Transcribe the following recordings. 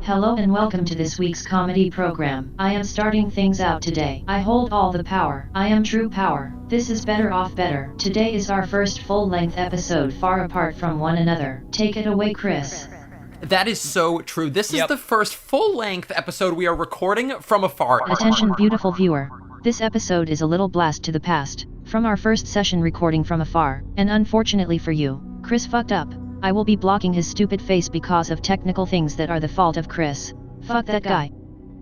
Hello and welcome to this week's comedy program. I am starting things out today. I hold all the power. I am true power. This is Better Off Better. Today is our first full-length episode far apart from one another. Take it away, Chris. That is so true. This is the first full-length episode we are recording from afar. Attention, beautiful viewer. This episode is a little blast to the past, from our first session recording from afar, and unfortunately for you, Chris fucked up. I will be blocking his stupid face because of technical things that are the fault of Chris. Fuck that guy.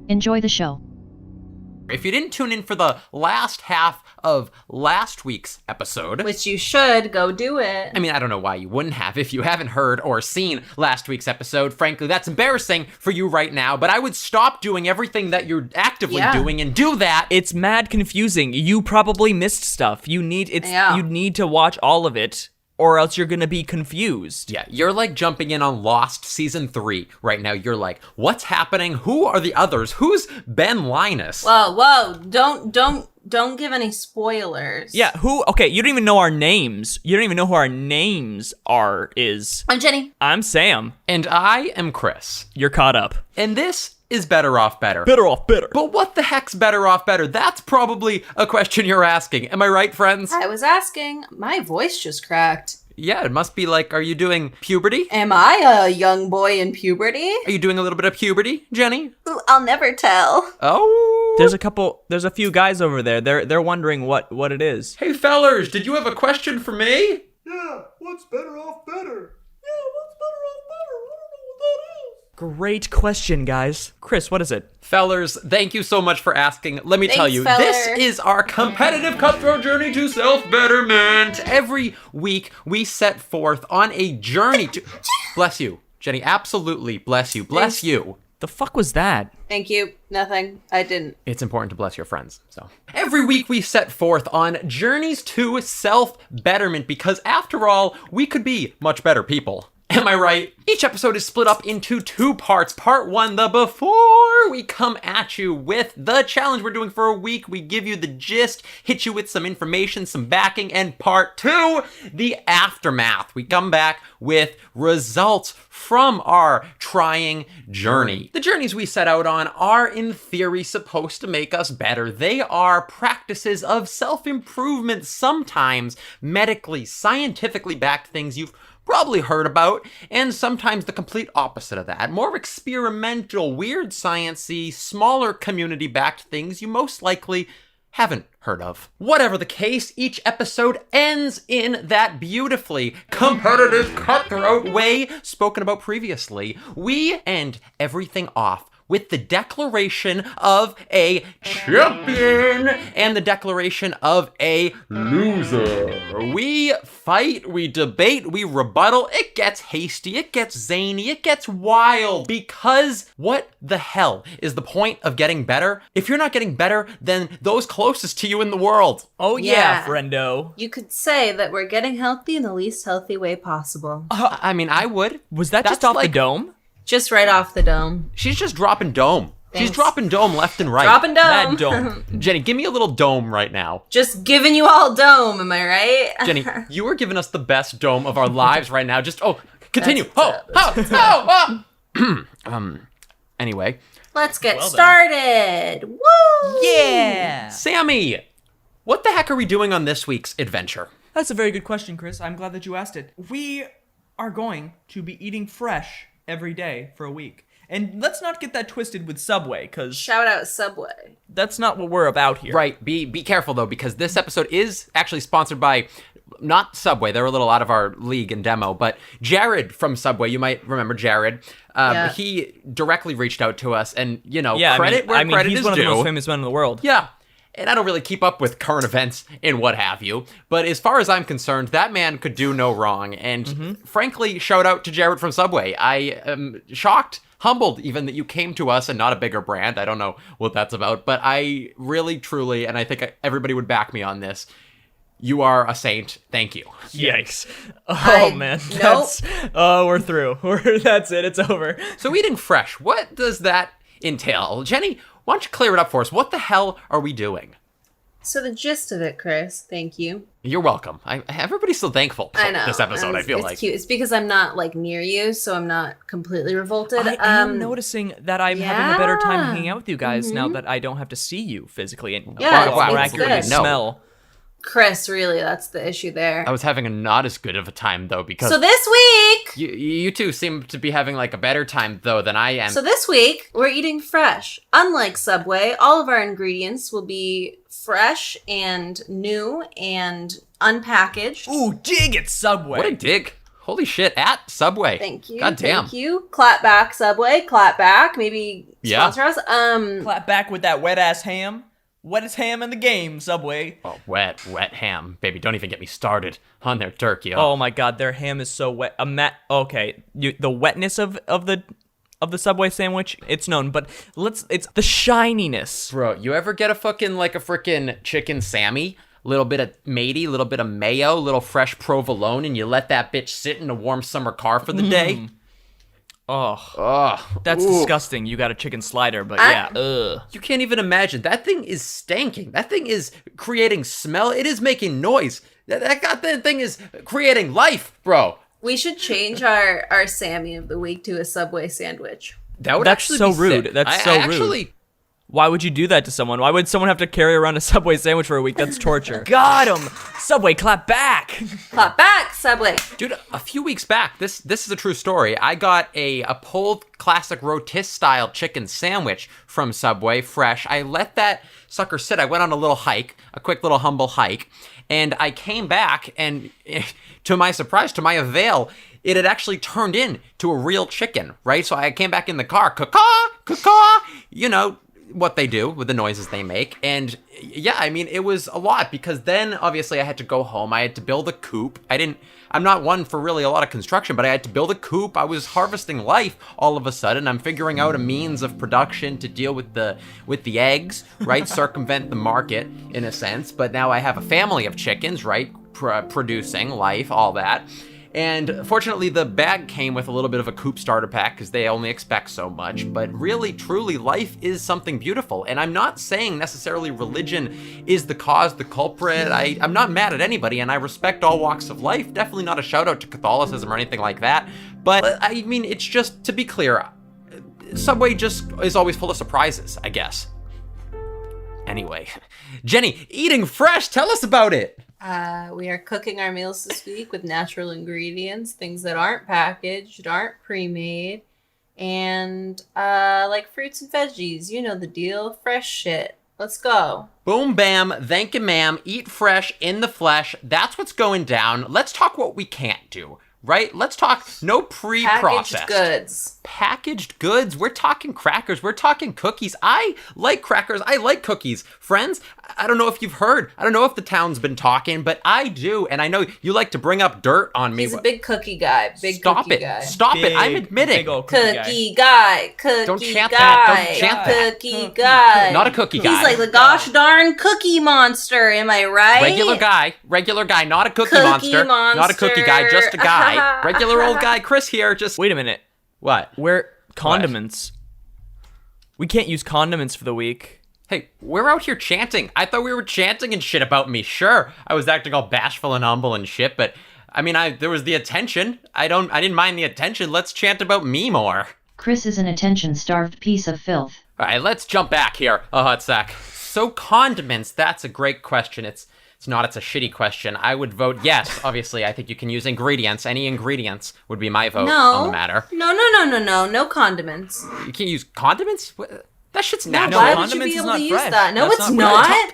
Enjoy the show. If you didn't tune in for the last half of last week's episode, which you should, go do it. I mean, I don't know why you wouldn't have if you haven't heard or seen last week's episode. Frankly, that's embarrassing for you right now, but I would stop doing everything that you're actively doing and do that. It's mad confusing. You probably missed stuff. You need to watch all of it, or else you're gonna be confused. Yeah, you're like jumping in on Lost Season 3 right now. You're like, what's happening? Who are the others? Who's Ben Linus? Whoa, don't give any spoilers. Yeah, okay, you don't even know our names. You don't even know who our names is. I'm Jenny. I'm Sam. And I am Chris. You're caught up. And this is Better Off Better. Better Off Better. But what the heck's Better Off Better? That's probably a question you're asking. Am I right, friends? I was asking. My voice just cracked. Yeah, it must be like, are you doing puberty? Am I a young boy in puberty? Are you doing a little bit of puberty, Jenny? Ooh, I'll never tell. Oh. There's a few guys over there. They're wondering what it is. Hey fellers, did you have a question for me? Yeah, what's Better Off Better? Yeah, what's Better Off Better? I don't know what that is. Great question, guys. Chris, what is it? Fellers, thank you so much for asking. Let me tell you, feller. this is our competitive cutthroat journey to self-betterment. Every week, we set forth on a journey to... Bless you, Jenny. Absolutely. Bless you. Bless you. The fuck was that? Thank you. Nothing. I didn't. It's important to bless your friends, so. Every week we set forth on journeys to self-betterment because after all, we could be much better people. Am I right? Each episode is split up into two parts. Part one, the before we come at you with the challenge we're doing for a week. We give you the gist, hit you with some information, some backing, and part two, the aftermath. We come back with results from our trying journey. The journeys we set out on are, in theory, supposed to make us better. They are practices of self-improvement, sometimes medically, scientifically backed things you've probably heard about, and sometimes the complete opposite of that. More experimental, weird science-y, smaller community-backed things you most likely haven't heard of. Whatever the case, each episode ends in that beautifully competitive, cutthroat way spoken about previously. We end everything off with the declaration of a champion and the declaration of a loser. We fight, we debate, we rebuttal. It gets hasty, it gets zany, it gets wild. Because what the hell is the point of getting better if you're not getting better than those closest to you in the world? Oh yeah, friendo. You could say that we're getting healthy in the least healthy way possible. I mean, I would. Was that just off the dome? Just right off the dome. She's just dropping dome. Thanks. She's dropping dome left and right. Dropping dome. That dome. Jenny, give me a little dome right now. Just giving you all dome, am I right? Jenny, you are giving us the best dome of our lives right now. Just, continue. Anyway. Let's get started. Woo! Yeah! Sammy, what the heck are we doing on this week's adventure? That's a very good question, Chris. I'm glad that you asked it. We are going to be eating fresh every day for a week. And let's not get that twisted with Subway, because... Shout out Subway. That's not what we're about here. Right, be careful though, because this episode is actually sponsored by, not Subway, they're a little out of our league and demo, but Jared from Subway, you might remember Jared. He directly reached out to us, and, credit where credit is due. He's one of the most famous men in the world. Yeah. And I don't really keep up with current events and what have you. But as far as I'm concerned, that man could do no wrong. And frankly, shout out to Jared from Subway. I am shocked, humbled even that you came to us and not a bigger brand. I don't know what that's about. But I really, truly, and I think everybody would back me on this, you are a saint. Thank you. Yikes. Oh, man. We're through. That's it. It's over. So eating fresh, what does that entail? Jenny, why don't you clear it up for us? What the hell are we doing? So the gist of it, Chris, thank you. You're welcome. Everybody's so thankful for I know. this episode, I feel it's like. Cute. It's because I'm not like near you, so I'm not completely revolted. I am noticing that I'm having a better time hanging out with you guys now that I don't have to see you physically and Yeah, more it's accurately good. smell. Chris, really, that's the issue there. I was having a not as good of a time, though, because So this week, you two seem to be having, like, a better time, though, than I am. So this week, we're eating fresh. Unlike Subway, all of our ingredients will be fresh and new and unpackaged. Ooh, dig it, Subway. What a dig. Holy shit, at Subway. Thank you. God damn. Thank you. Clap back, Subway. Clap back. Maybe Yeah. sponsor us. Clap back with that wet-ass ham. Wettest ham in the game, Subway. Oh, wet ham. Baby, don't even get me started on their turkey. Oh my god, their ham is so wet. Okay, the wetness of the Subway sandwich, it's known, but it's the shininess. Bro, you ever get a frickin' chicken Sammy? Little bit of matey, little bit of mayo, little fresh provolone, and you let that bitch sit in a warm summer car for the day? Oh, that's disgusting. You got a chicken slider, but ugh. You can't even imagine. That thing is stanking. That thing is creating smell. It is making noise. That goddamn thing is creating life, bro. We should change our Sammy of the week to a Subway sandwich. That would That's actually so be rude. sick. That's so rude. Why would you do that to someone? Why would someone have to carry around a Subway sandwich for a week? That's torture. Got him! Subway, clap back! Clap back, Subway. Dude, a few weeks back, this is a true story. I got a pulled classic rotisserie style chicken sandwich from Subway, fresh. I let that sucker sit. I went on a little hike, a quick little humble hike, and I came back, and to my surprise, to my avail, it had actually turned into a real chicken, right? So I came back in the car, caw-caw, caw-caw, you know, what they do with the noises they make. And yeah, I mean, it was a lot because then obviously I had to go home. I had to build a coop. I'm not one for really a lot of construction, but I had to build a coop. I was harvesting life all of a sudden. I'm figuring out a means of production to deal with the eggs, right? Circumvent the market in a sense. But now I have a family of chickens, right? Producing life, all that. And fortunately, the bag came with a little bit of a coop starter pack because they only expect so much. But really, truly, life is something beautiful. And I'm not saying necessarily religion is the cause, the culprit. I'm not mad at anybody, and I respect all walks of life. Definitely not a shout out to Catholicism or anything like that. But I mean, it's just, to be clear, Subway just is always full of surprises, I guess. Anyway, Jenny, eating fresh, tell us about it. We are cooking our meals this week with natural ingredients, things that aren't packaged, aren't pre-made, and like fruits and veggies. You know the deal. Fresh shit. Let's go. Boom, bam, thank you, ma'am. Eat fresh, in the flesh. That's what's going down. Let's talk what we can't do, right? Let's talk no pre-processed. Packaged goods. Packaged goods. We're talking crackers. We're talking cookies. I like crackers. I like cookies. Friends, I don't know if you've heard. I don't know if the town's been talking, but I do. And I know you like to bring up dirt on me. He's a big cookie guy. Stop Cookie it. guy. Stop it. I'm admitting. Big old cookie Cookie guy. Cookie Don't chant guy. that. Don't chant that. Cookie guy. Not a cookie guy. He's like the gosh darn cookie monster. Am I right? Regular guy, not a cookie Cookie monster. Not a cookie guy, just a guy. Regular old guy, Chris here, just... Wait a minute. What? Where condiments? We can't use condiments for the week. Hey, we're out here chanting. I thought we were chanting and shit about me. Sure, I was acting all bashful and humble and shit, but I mean, there was the attention. I didn't mind the attention. Let's chant about me more. Chris is an attention-starved piece of filth. All right, let's jump back here a hot sec. So condiments, that's a great question. It's not, it's a shitty question. I would vote yes. Obviously, I think you can use ingredients. Any ingredients would be my vote on the matter. No condiments. You can't use condiments? That shit's natural. Why would you condiments be is able to not use fresh. that? No, That's it's not not.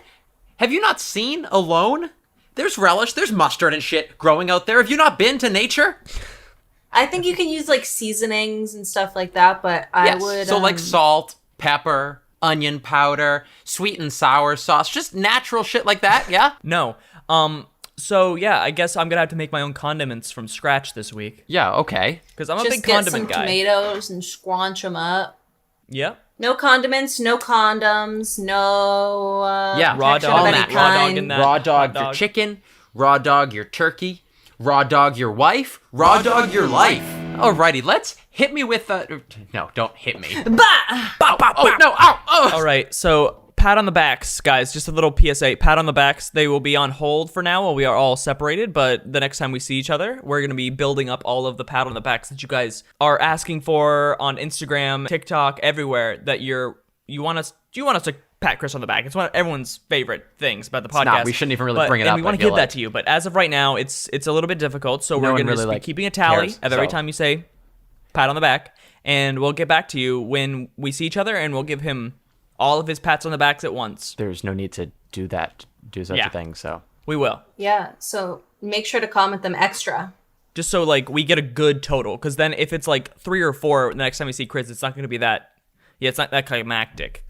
Have you not seen Alone? There's relish, there's mustard and shit growing out there. Have you not been to nature? I think you can use like seasonings and stuff like that, but I would. So like salt, pepper, onion powder, sweet and sour sauce, just natural shit like that, yeah? No. So yeah, I guess I'm gonna have to make my own condiments from scratch this week. Yeah, okay. Because I'm a just big get condiment some guy. tomatoes and squanch them up. Yeah. No condiments, no condoms, no. Raw protection dog, of any natural. raw dog kind. in that. Raw dog hot your chicken, raw dog your turkey, raw dog your wife, raw dog your life. Alrighty, let's hit me with no, don't hit me. Bah! Oh, no, ow, oh. All right, so pat on the backs, guys. Just a little PSA. Pat on the backs. They will be on hold for now while we are all separated. But the next time we see each other, we're going to be building up all of the pat on the backs that you guys are asking for on Instagram, TikTok, everywhere. That you want us to pat Chris on the back. It's one of everyone's favorite things about the podcast. Not. We shouldn't even really bring it up. And we want to give that to you. But as of right now, it's a little bit difficult. So we're going to be keeping a tally of every time you say pat on the back. And we'll get back to you when we see each other, and we'll give him all of his pats on the backs at once. There's no need to do such a thing, so. We will. Yeah, so make sure to comment them extra. Just so, like, we get a good total. Because then if it's, like, 3 or 4 the next time we see Chris, it's not going to be that... Yeah, it's not that climactic.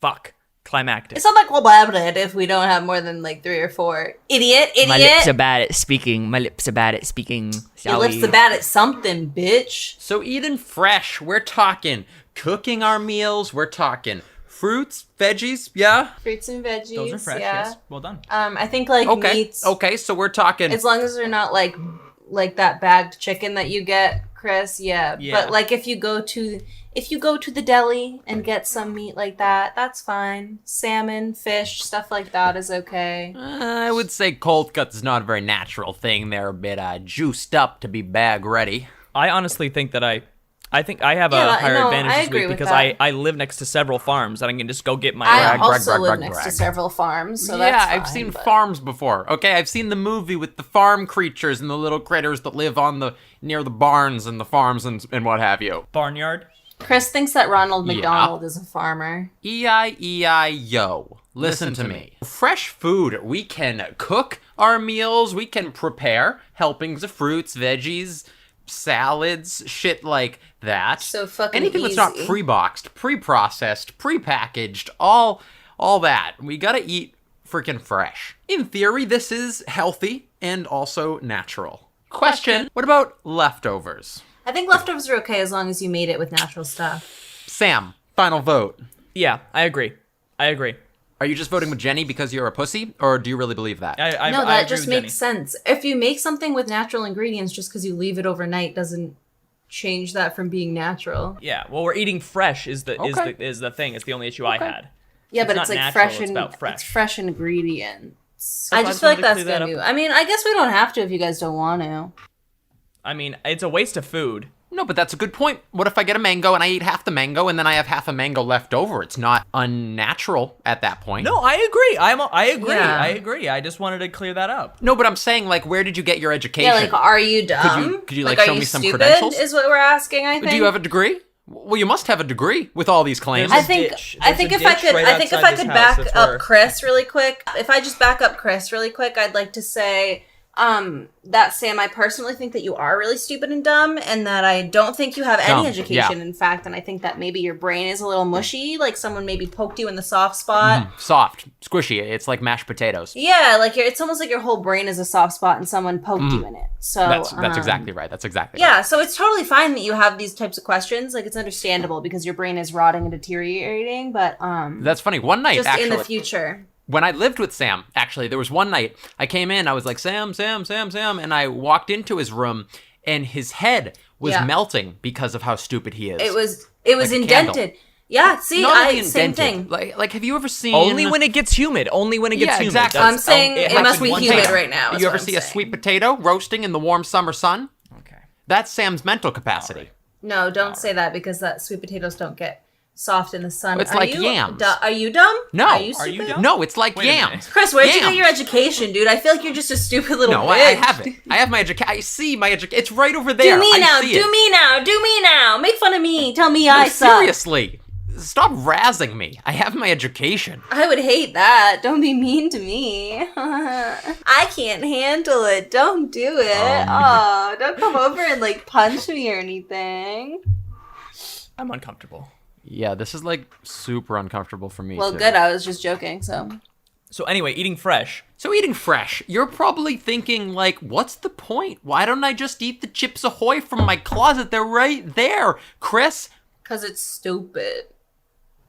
Fuck. Climactic. It's not like we'll blab it if we don't have more than, like, 3 or 4. Idiot. My lips are bad at speaking. Your lips are bad at something, bitch. So eating fresh, we're talking cooking our meals, we're talking fruits, veggies, yeah? Fruits and veggies, Those are fresh, yeah. yes. Well done. I think, like, meats... Okay, so we're talking... As long as they're not, like that bagged chicken that you get, Chris, yeah. But, like, if you go to the deli and get some meat like that, that's fine. Salmon, fish, stuff like that is okay. I would say cold cuts is not a very natural thing. They're a bit juiced up to be bag ready. I honestly think that I think I have a higher advantage this week because I live next to several farms and I can just go get my I also live next to several farms, so that's fine, I've seen farms before. Okay, I've seen the movie with the farm creatures and the little critters that live near the barns and the farms and what have you. Barnyard. Chris thinks that Ronald McDonald is a farmer. E-I-E-I-yo. Listen to me. Fresh food. We can cook our meals. We can prepare helpings of fruits, veggies, salads, shit like that. So fucking anything easy. that's not pre-boxed, pre-processed, pre-packaged, all that. We gotta eat freaking fresh. In theory, this is healthy and also natural. Question, what about leftovers? I think leftovers are okay as long as you made it with natural stuff. Sam, final vote. Yeah, I agree. Are you just voting with Jenny because you're a pussy, or do you really believe that? No, that just makes sense. If you make something with natural ingredients just because you leave it overnight doesn't change that from being natural. Yeah, well, we're eating fresh is the thing. It's the only issue I had. Yeah, but not it's like natural, fresh it's about fresh. It's fresh ingredients. I I just just feel like wanted to that's clear that good. up. I mean, I guess we don't have to if you guys don't want to. I mean, it's a waste of food. No, but that's a good point. What if I get a mango and I eat half the mango and then I have half a mango left over? It's not unnatural at that point. No, I agree. I agree. Yeah. I agree. I just wanted to clear that up. No, but I'm saying, like, where did you get your education? Yeah, like, are you dumb? Could you like show are you me some stupid, credentials? is what we're asking, I think. Do you have a degree? Well, you must have a degree with all these claims. I think if I could back up Chris really quick, if I just back up Chris really quick, I'd like to say that Sam, I personally think that you are really stupid and dumb, and that I don't think you have any education, in fact, and I think that maybe your brain is a little mushy, like someone maybe poked you in the soft spot. Soft, squishy. It's like mashed potatoes. Yeah, like it's almost like your whole brain is a soft spot and someone poked you in it. So That's exactly right. That's exactly yeah, right. so it's totally fine that you have these types of questions. Like, it's understandable because your brain is rotting and deteriorating, but That's funny. One night, just actually, in the future. when I lived with Sam, actually, there was one night I came in, I was like, Sam, and I walked into his room and his head was melting because of how stupid he is. It was Like a indented. candle. Yeah, see, Not only same indented. thing. Like, have you ever seen... Only when it gets humid. Yeah, exactly. I'm saying it must be one humid potato. right now. is You what ever I'm see a saying. sweet potato roasting in the warm summer sun? Okay. That's Sam's mental capacity. No, don't say that because that sweet potatoes don't get soft in the sun. It's Are like you, yams. Are you dumb? No. Are you Are stupid? dumb? No, it's like Wait a minute. yams. Chris, where'd you get Yams. your education, dude? I feel like you're just a stupid little No, bitch. I have it. I have my education. I see my education. It's right over there. Do me I now. see Do it. me now. Do me now. Make fun of me. Tell me No, I suck. seriously. Stop razzing me. I have my education. I would hate that. Don't be mean to me. I can't handle it. Don't do it. Oh, don't come over and like punch me or anything. I'm uncomfortable. Yeah, this is like super uncomfortable for me. Well, too. good. I was just joking. So anyway, eating fresh. So eating fresh, you're probably thinking like, what's the point? Why don't I just eat the Chips Ahoy from my closet? They're right there, Chris. because it's stupid.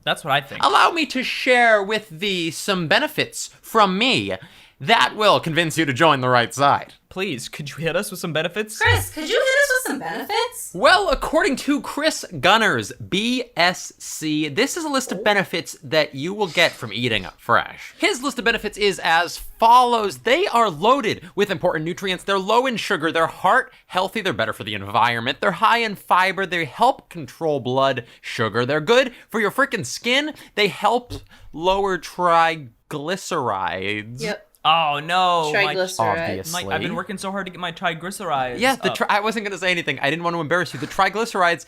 That's what I think. Allow me to share with thee some benefits from me. That will convince you to join the right side. Please, could you hit us with some benefits? Chris, could you hit us with some benefits? Well, according to Chris Gunner's BSC, this is a list of benefits that you will get from eating fresh. His list of benefits is as follows. They are loaded with important nutrients. They're low in sugar. They're heart healthy. They're better for the environment. They're high in fiber. They help control blood sugar. They're good for your freaking skin. They help lower triglycerides. Yep. Oh no, Triglycerides. Obviously. I've been working so hard to get my triglycerides. Yeah, up. I wasn't gonna say anything. I didn't want to embarrass you. The triglycerides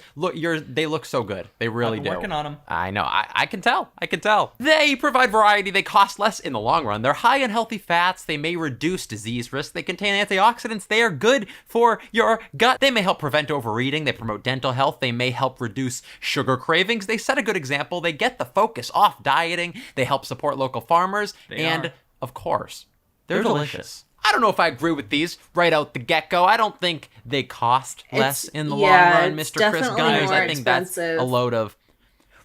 they look so good. They really I've do. been working on them. I know. I can tell. I can tell. They provide variety. They cost less in the long run. They're high in healthy fats. They may reduce disease risk. They contain antioxidants. They are good for your gut. They may help prevent overeating. They promote dental health. They may help reduce sugar cravings. They set a good example. They get the focus off dieting. They help support local farmers. And of course, they're delicious. I don't know if I agree with these right out the get-go. I don't think they cost less in the long run, Mr. Chris Gunners. I think that's a load of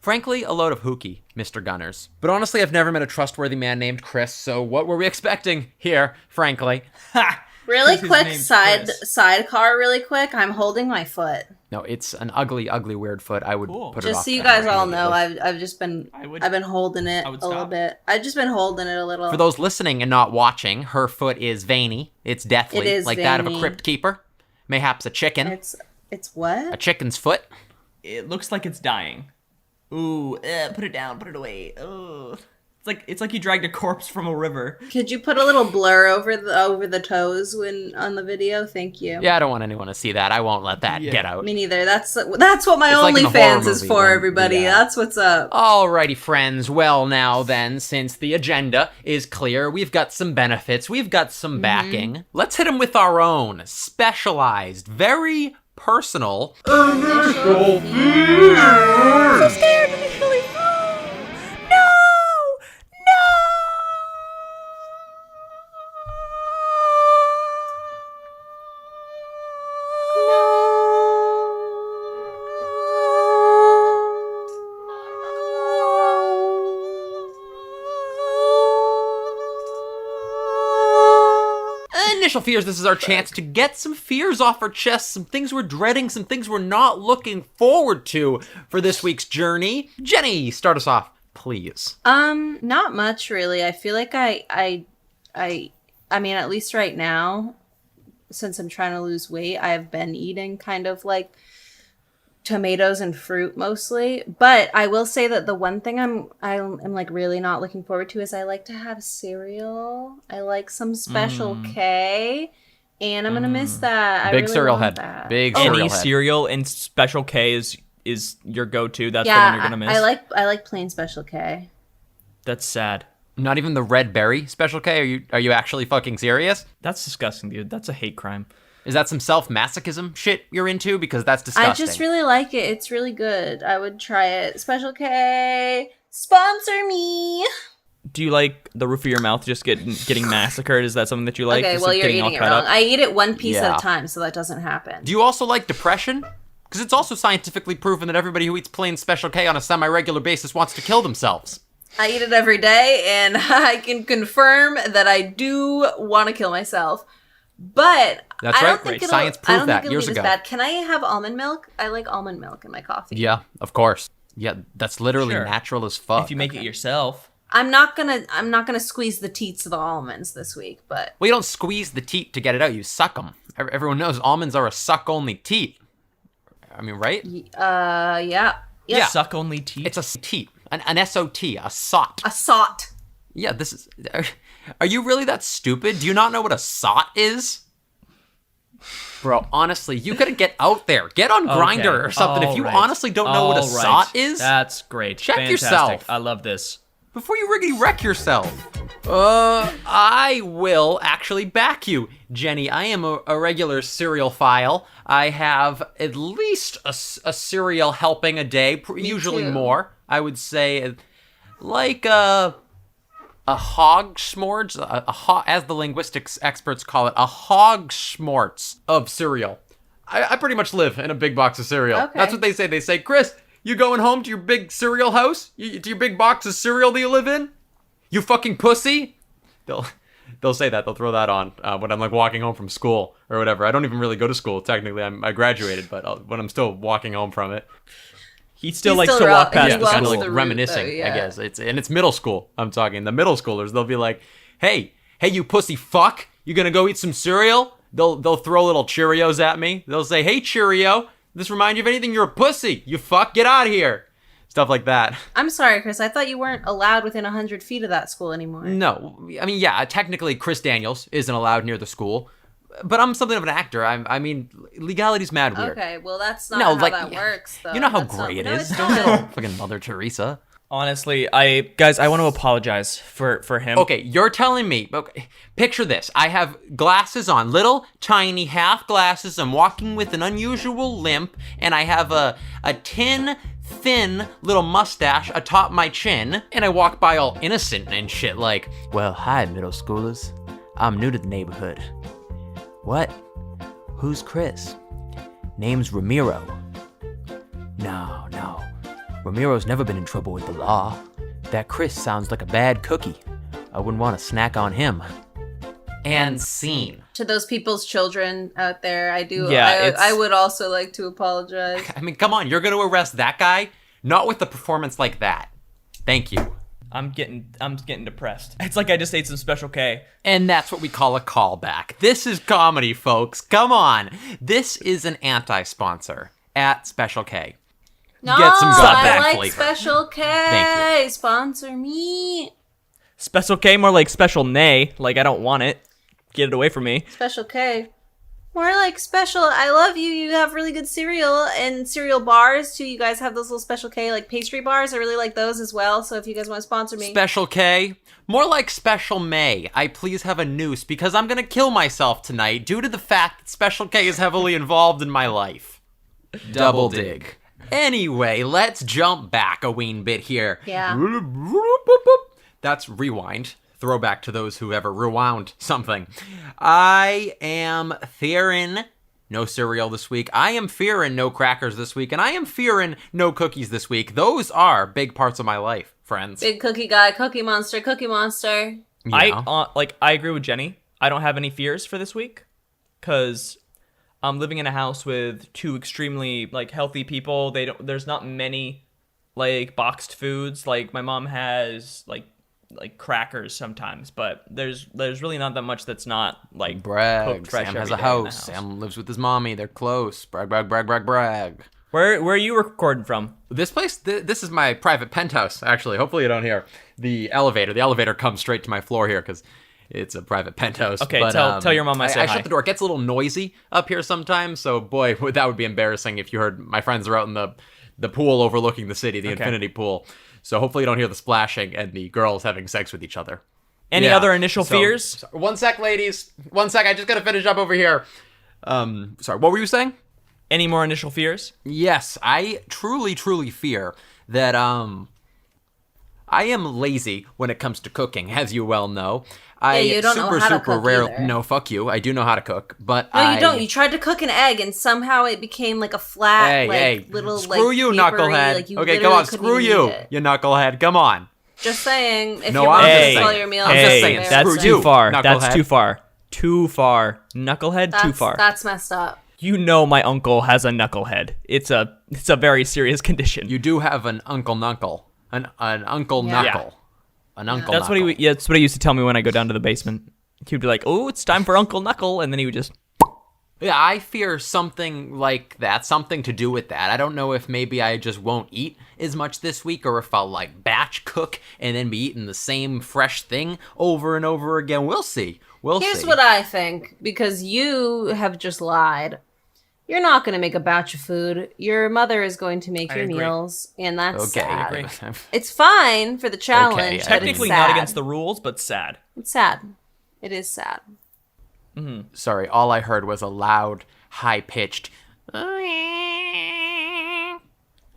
hooky, Mr. Gunners. But honestly, I've never met a trustworthy man named Chris, so what were we expecting here, frankly? Really quick sidecar, really quick. I'm holding my foot. No, it's an ugly, weird foot. I would put it off. Just so you guys all know, I've been holding it a little bit. I've just been holding it a little. For those listening and not watching, her foot is veiny. It's deathly, like that of a crypt keeper. Mayhaps a chicken. It's what? A chicken's foot. It looks like it's dying. Ooh, put it down, put it away. Ugh. It's like you dragged a corpse from a river. Could you put a little blur over the toes on the video? Thank you. Yeah, I don't want anyone to see that. I won't let that get out. Me neither. That's what my OnlyFans is for, everybody. Yeah. That's what's up. Alrighty, friends. Well, now then, since the agenda is clear, we've got some benefits, we've got some backing. Let's hit them with our own specialized, very personal. Initial So scared initially. No! Initial fears, this is our chance to get some fears off our chests, some things we're dreading, some things we're not looking forward to for this week's journey. Jenny, start us off, please. Not much really. I feel like I mean, at least right now, since I'm trying to lose weight, I have been eating kind of like tomatoes and fruit mostly. But I will say that the one thing I'm like really not looking forward to is I like to have cereal. I like some Special K, and I'm gonna miss that. Big I really cereal want head. that. Big cereal Any head. cereal in Special K is your go-to. That's the one you're gonna miss. I like plain Special K. That's sad. Not even the red berry Special K? Are you actually fucking serious? That's disgusting, dude. That's a hate crime. Is that some self-masochism shit you're into? Because that's disgusting. I just really like it. It's really good. I would try it. Special K, sponsor me. Do you like the roof of your mouth just getting massacred? Is that something that you like? Okay, Just well, you're getting all eating it cut wrong. up? I eat it one piece Yeah. at a time, so that doesn't happen. Do you also like depression? Because it's also scientifically proven that everybody who eats plain Special K on a semi-regular basis wants to kill themselves. I eat it every day, and I can confirm that I do want to kill myself. But That's I don't right. think Great. Science proved that years ago. Bad. Can I have almond milk? I like almond milk in my coffee. Yeah, of course. Yeah, that's literally Sure. natural as fuck. If you make it yourself. I'm not gonna squeeze the teats of the almonds this week, but Well, you don't squeeze the teat to get it out. You suck them. Everyone knows almonds are a suck-only teat. I mean, right? yeah. Yeah. Suck only teeth. It's a teat. An SOT. A SOT. A sot. Yeah, this is... Are you really that stupid? Do you not know what a SOT is? Bro, honestly, you gotta get out there. Get on Grindr or something. If you honestly don't know what a SOT is, That's great. check Fantastic. yourself. I love this. before you riggedy wreck yourself. I will actually back you, Jenny. I am a regular cereal file. I have at least a cereal helping a day, usually too. more. I would say like a hog smorts, as the linguistics experts call it, a hog smorts of cereal. I pretty much live in a big box of cereal. Okay. That's what they say. They say, Chris, you going home to your big cereal house? To your big box of cereal that you live in? You fucking pussy? They'll say that. They'll throw that on when I'm like walking home from school or whatever. I don't even really go to school technically. I graduated, but when I'm still walking home from it, He still likes to walk past yeah, the it's kind of school. like reminiscing. though, yeah. I guess it's middle school. I'm talking the middle schoolers. They'll be like, hey, you pussy fuck, you gonna go eat some cereal? They'll throw little Cheerios at me. They'll say, hey Cheerio, this remind you of anything? You're a pussy. You fuck, get out of here. Stuff like that. I'm sorry, Chris. I thought you weren't allowed within 100 feet of that school anymore. No, I mean, yeah, technically Chris Daniels isn't allowed near the school, but I'm something of an actor. I mean, legality's mad weird. Okay, well, that's not how that works, though. You know how That's great not, it no, is. it's Don't not. get fucking Mother Teresa. Honestly, I want to apologize for him. Okay, you're telling me. Okay, picture this. I have glasses on, little tiny half glasses. I'm walking with an unusual limp, and I have a thin little mustache atop my chin, and I walk by all innocent and shit like, well, hi, middle schoolers. I'm new to the neighborhood. What? Who's Chris? Name's Ramiro. No. Ramiro's never been in trouble with the law. That Chris sounds like a bad cookie. I wouldn't want to snack on him. And scene. To those people's children out there, I do. Yeah, I would also like to apologize. I mean, come on, you're going to arrest that guy? Not with a performance like that. Thank you. I'm getting depressed. It's like I just ate some Special K. And that's what we call a callback. This is comedy, folks. Come on. This is an anti-sponsor at Special K. No, Get some I back like flavor. Special K. Thank you. Sponsor me. Special K, more like Special Nay. Like, I don't want it. Get it away from me. Special K. More like special. I love you. You have really good cereal and cereal bars too. You guys have those little Special K like pastry bars. I really like those as well. So if you guys want to sponsor me, Special K. More like Special May. I please have a noose because I'm going to kill myself tonight due to the fact that Special K is heavily involved in my life. Double dig. Anyway, let's jump back a ween bit here. Yeah. That's rewind. Throwback to those who ever rewound something. I am fearing no cereal this week. I am fearing no crackers this week. And I am fearing no cookies this week. Those are big parts of my life, friends. Big cookie guy, Cookie Monster, Cookie Monster. Yeah. I agree with Jenny. I don't have any fears for this week because I'm living in a house with two extremely like healthy people. There's not many like boxed foods. Like my mom has like crackers sometimes, but there's really not that much that's not like Brag. cooked fresh Sam every has a day in the house. Sam lives with his mommy. They're close. Brag, brag, brag, brag, brag. Where are you recording from? This place, this is my private penthouse, actually. Hopefully you don't hear the elevator. The elevator comes straight to my floor here because it's a private penthouse. Okay, but, tell your mom I say hi. shut the door. It gets a little noisy up here sometimes, so boy, that would be embarrassing if you heard my friends are out in the pool overlooking the city, the infinity pool. So hopefully you don't hear the splashing and the girls having sex with each other. Any Yeah. other initial fears? One sec, ladies. One sec. I just got to finish up over here. Sorry, what were you saying? Any more initial fears? Yes, I truly fear that I am lazy when it comes to cooking, as you well know. you don't know how to cook either. No, fuck you. I do know how to cook, but No, you don't. You tried to cook an egg, and somehow it became like a flat, little screw like you, papery, knucklehead. Like, you Okay, come literally on, couldn't screw even you, eat it. you knucklehead. Come on. Just saying, if No, your I'm mom just doesn't saying. call your meal, I'm just saying, that's screw That's you, too far. knucklehead. That's too far. Too far. Knucklehead, too far. That's messed up. You know my uncle has a knucklehead. It's a very serious condition. You do have an uncle knuckle, an uncle Yeah. knuckle, an uncle. That's knuckle. that's what he used to tell me when I go down to the basement. He'd be like, "Oh, it's time for Uncle Knuckle," and then he would just. Yeah, I fear something like that, something to do with that. I don't know if maybe I just won't eat as much this week or if I'll like batch cook and then be eating the same fresh thing over and over again. We'll see. Here's what I think, because you have just lied. You're not going to make a batch of food. Your mother is going to make your agree. meals, and that's sad. Okay. It's fine for the challenge, Okay, but Technically it's not sad. against the rules, but sad. It's sad. It is sad. Sorry, all I heard was a loud, high-pitched.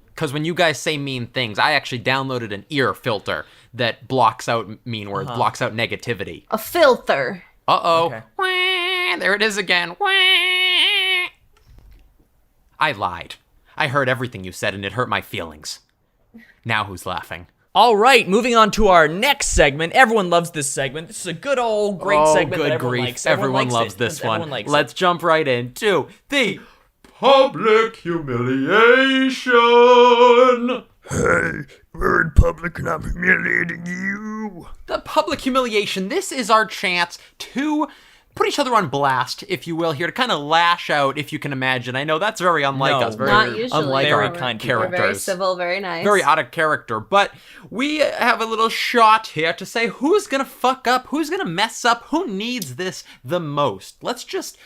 Because when you guys say mean things, I actually downloaded an ear filter that blocks out mean words, blocks out negativity. A filter. Uh-oh. Okay. There it is again. I lied. I heard everything you said and it hurt my feelings. Now who's laughing? All right, moving on to our next segment. Everyone loves this segment. This is a good old great segment that everyone likes. Everyone likes loves it. this Everyone one. likes Let's jump right into the Public humiliation. Hey, we're in public and I'm humiliating you. The public humiliation. This is our chance to put each other on blast, if you will, here, to kind of lash out, if you can imagine. I know that's very unlike us. Very not usually. unlike Very our kind characters. We're very civil, very nice. Very out of character. But we have a little shot here to say who's going to fuck up, who's going to mess up, who needs this the most. Let's just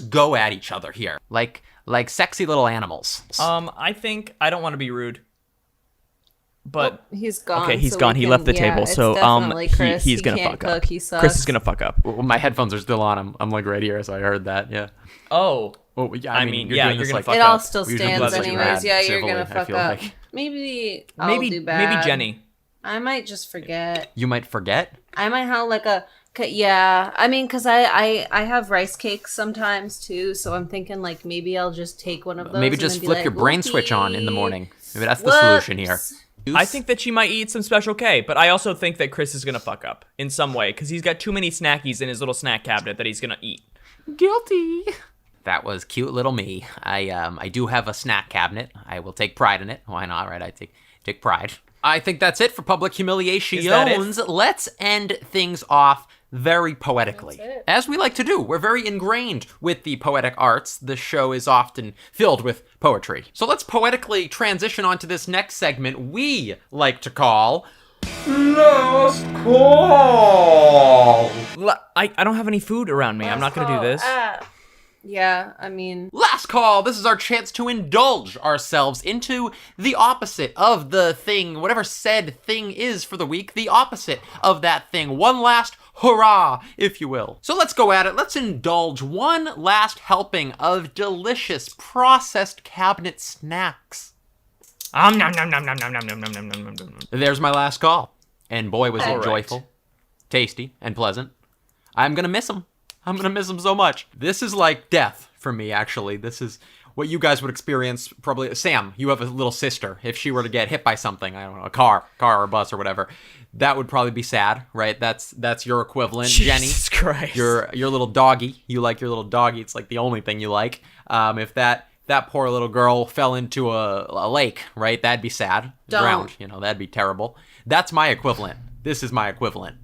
go at each other here. Like sexy little animals. I think I don't want to be rude. But he's gone. okay, he's so gone. He left the table. it's So definitely Chris. he's He gonna can't fuck cook. up. He sucks. Chris is gonna fuck up. Well, my headphones are still on. I'm like right here, so I heard that. Yeah. Oh. Well, yeah. I mean, you're yeah, doing you're this gonna like fuck It up. all still We're usually stands like anyways. mad Yeah, you're civilly, gonna I fuck feel up. like. Maybe I'll do bad. Maybe Jenny. I might just forget. You might forget. I might have like a yeah. I mean, cause I have rice cakes sometimes too. So I'm thinking like maybe I'll just take one of those. Maybe and just then be flip like, your brain "Whoopee." switch on in the morning. Maybe that's the solution here. I think that she might eat some Special K, but I also think that Chris is gonna fuck up in some way because he's got too many snackies in his little snack cabinet that he's gonna eat. Guilty. That was cute little me. I do have a snack cabinet. I will take pride in it. Why not, right? I take pride. I think that's it for public humiliation. Is that it? Let's end things off very poetically. As we like to do. We're very ingrained with the poetic arts. The show is often filled with poetry. So let's poetically transition onto this next segment we like to call Last call. I don't have any food around me. I'm not gonna do this. Yeah, I mean, Last Call. This is our chance to indulge ourselves into the opposite of the thing, whatever said thing is for the week, the opposite of that thing. One last hurrah, if you will. So let's go at it. Let's indulge one last helping of delicious processed cabinet snacks. Nom nom nom nom nom nom nom nom nom nom nom. There's my last call. And boy, was it All right. joyful, tasty, and pleasant. I'm gonna miss him. I'm gonna miss him so much. This is like death for me, actually. This is what you guys would experience probably. Sam, you have a little sister. If she were to get hit by something, I don't know, a car or a bus or whatever, that would probably be sad, right? That's your equivalent. Jesus Jenny, Christ. your little doggy. You like your little doggy. It's like the only thing you like. If that poor little girl fell into a lake, right? That'd be sad. Don't. Drowned, that'd be terrible. That's my equivalent. This is my equivalent.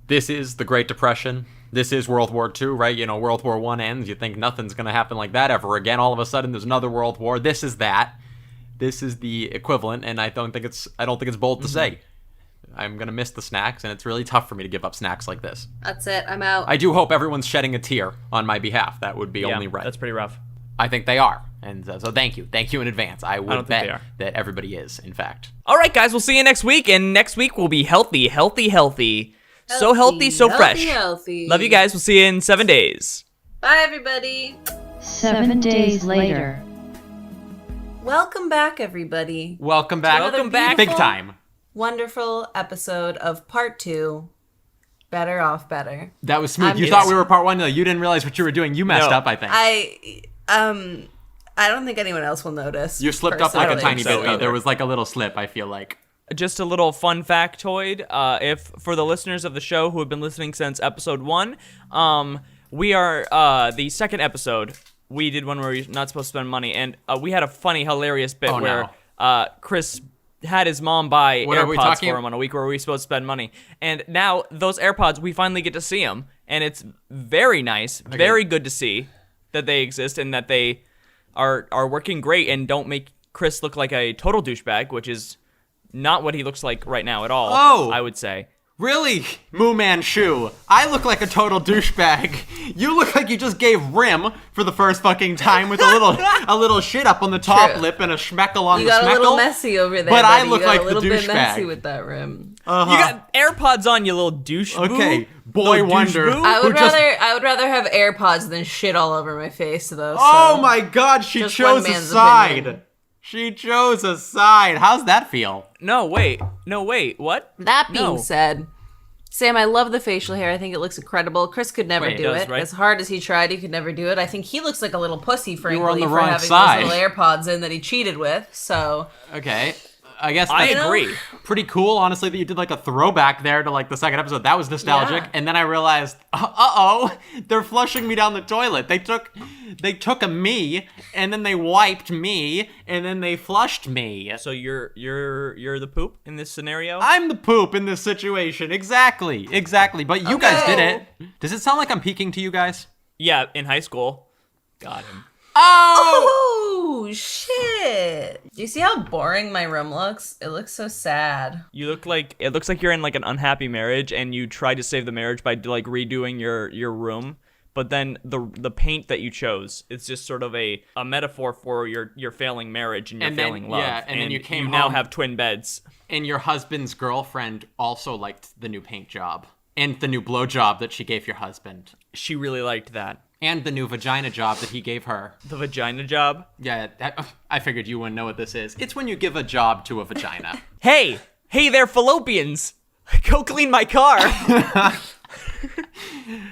This is the Great Depression. This is World War II, right? World War I ends. You think nothing's going to happen like that ever again. All of a sudden, there's another World War. This is that. This is the equivalent, and I don't think it's bold to say. I'm going to miss the snacks, and it's really tough for me to give up snacks like this. that's it. I'm out. I do hope everyone's shedding a tear on my behalf. That would be only right. That's pretty rough. I think they are. And so thank you. Thank you in advance. I would don't think they bet are. that everybody is, in fact. All right, guys, we'll see you next week, and next week we'll be healthy. So healthy, so fresh. Healthy. Love you guys. We'll see you in 7 days. Bye, everybody. 7 days later. Welcome back, everybody. Welcome back. Welcome back. Big time. Wonderful episode of part 2. Better off better. That was smooth. I'm You just- thought we were part 1. No, you didn't realize what you were doing. You messed No. up, I think. I don't think anyone else will notice. You slipped up like a personally. tiny so bit, though. either. There was like a little slip, I feel like. Just a little fun factoid. If for the listeners of the show who have been listening since episode 1, we are the second episode. We did one where you're not supposed to spend money, and we had a funny, hilarious bit Oh, where Chris had his mom buy What are we AirPods talking- for him on a week where we were supposed to spend money, and now those AirPods we finally get to see them, and it's very nice, very good to see that they exist and that they are working great and don't make Chris look like a total douchebag, which is not what he looks like right now at all. Oh. I would say. Really, Moo Man Shoe? I look like a total douchebag. You look like you just gave rim for the first fucking time with a little shit up on the top True. lip and a schmeckle on You the got schmeckle. a little messy over there, But I buddy. look You got like a the little bit douchebag. messy with that rim. You got AirPods on, you little douche. Okay, boy Little wonder. douche-boo. I would Who just- rather have AirPods than shit all over my face, though. Oh so. my God, she Just chose one a man's side. opinion. She chose a side. How's that feel? No, wait. What? That being No. said, Sam, I love the facial hair. I think it looks incredible. Chris could never Wait, do does, it. right? As hard as he tried, he could never do it. I think he looks like a little pussy, frankly, on the for wrong having side. those little AirPods in that he cheated with. So Okay. I guess I that's agree. pretty cool, honestly, that you did like a throwback there to like the second episode. That was nostalgic. Yeah. And then I realized, uh-oh, they're flushing me down the toilet. They took a me, and then they wiped me, and then they flushed me. So you're the poop in this scenario? I'm the poop in this situation. Exactly. But you guys did it. Does it sound like I'm peeking to you guys? Yeah, in high school. Got him. Oh! Oh, shit. Do you see how boring my room looks? It looks so sad. It looks like you're in like an unhappy marriage, and you try to save the marriage by like redoing your room. But then the paint that you chose, it's just sort of a metaphor for your failing marriage and your failing love. Yeah, and then you came now home, have twin beds. and your husband's girlfriend also liked the new paint job and the new blow job that she gave your husband. She really liked that. And the new vagina job that he gave her. The vagina job? Yeah, I figured you wouldn't know what this is. It's when you give a job to a vagina. Hey there, fallopians! Go clean my car!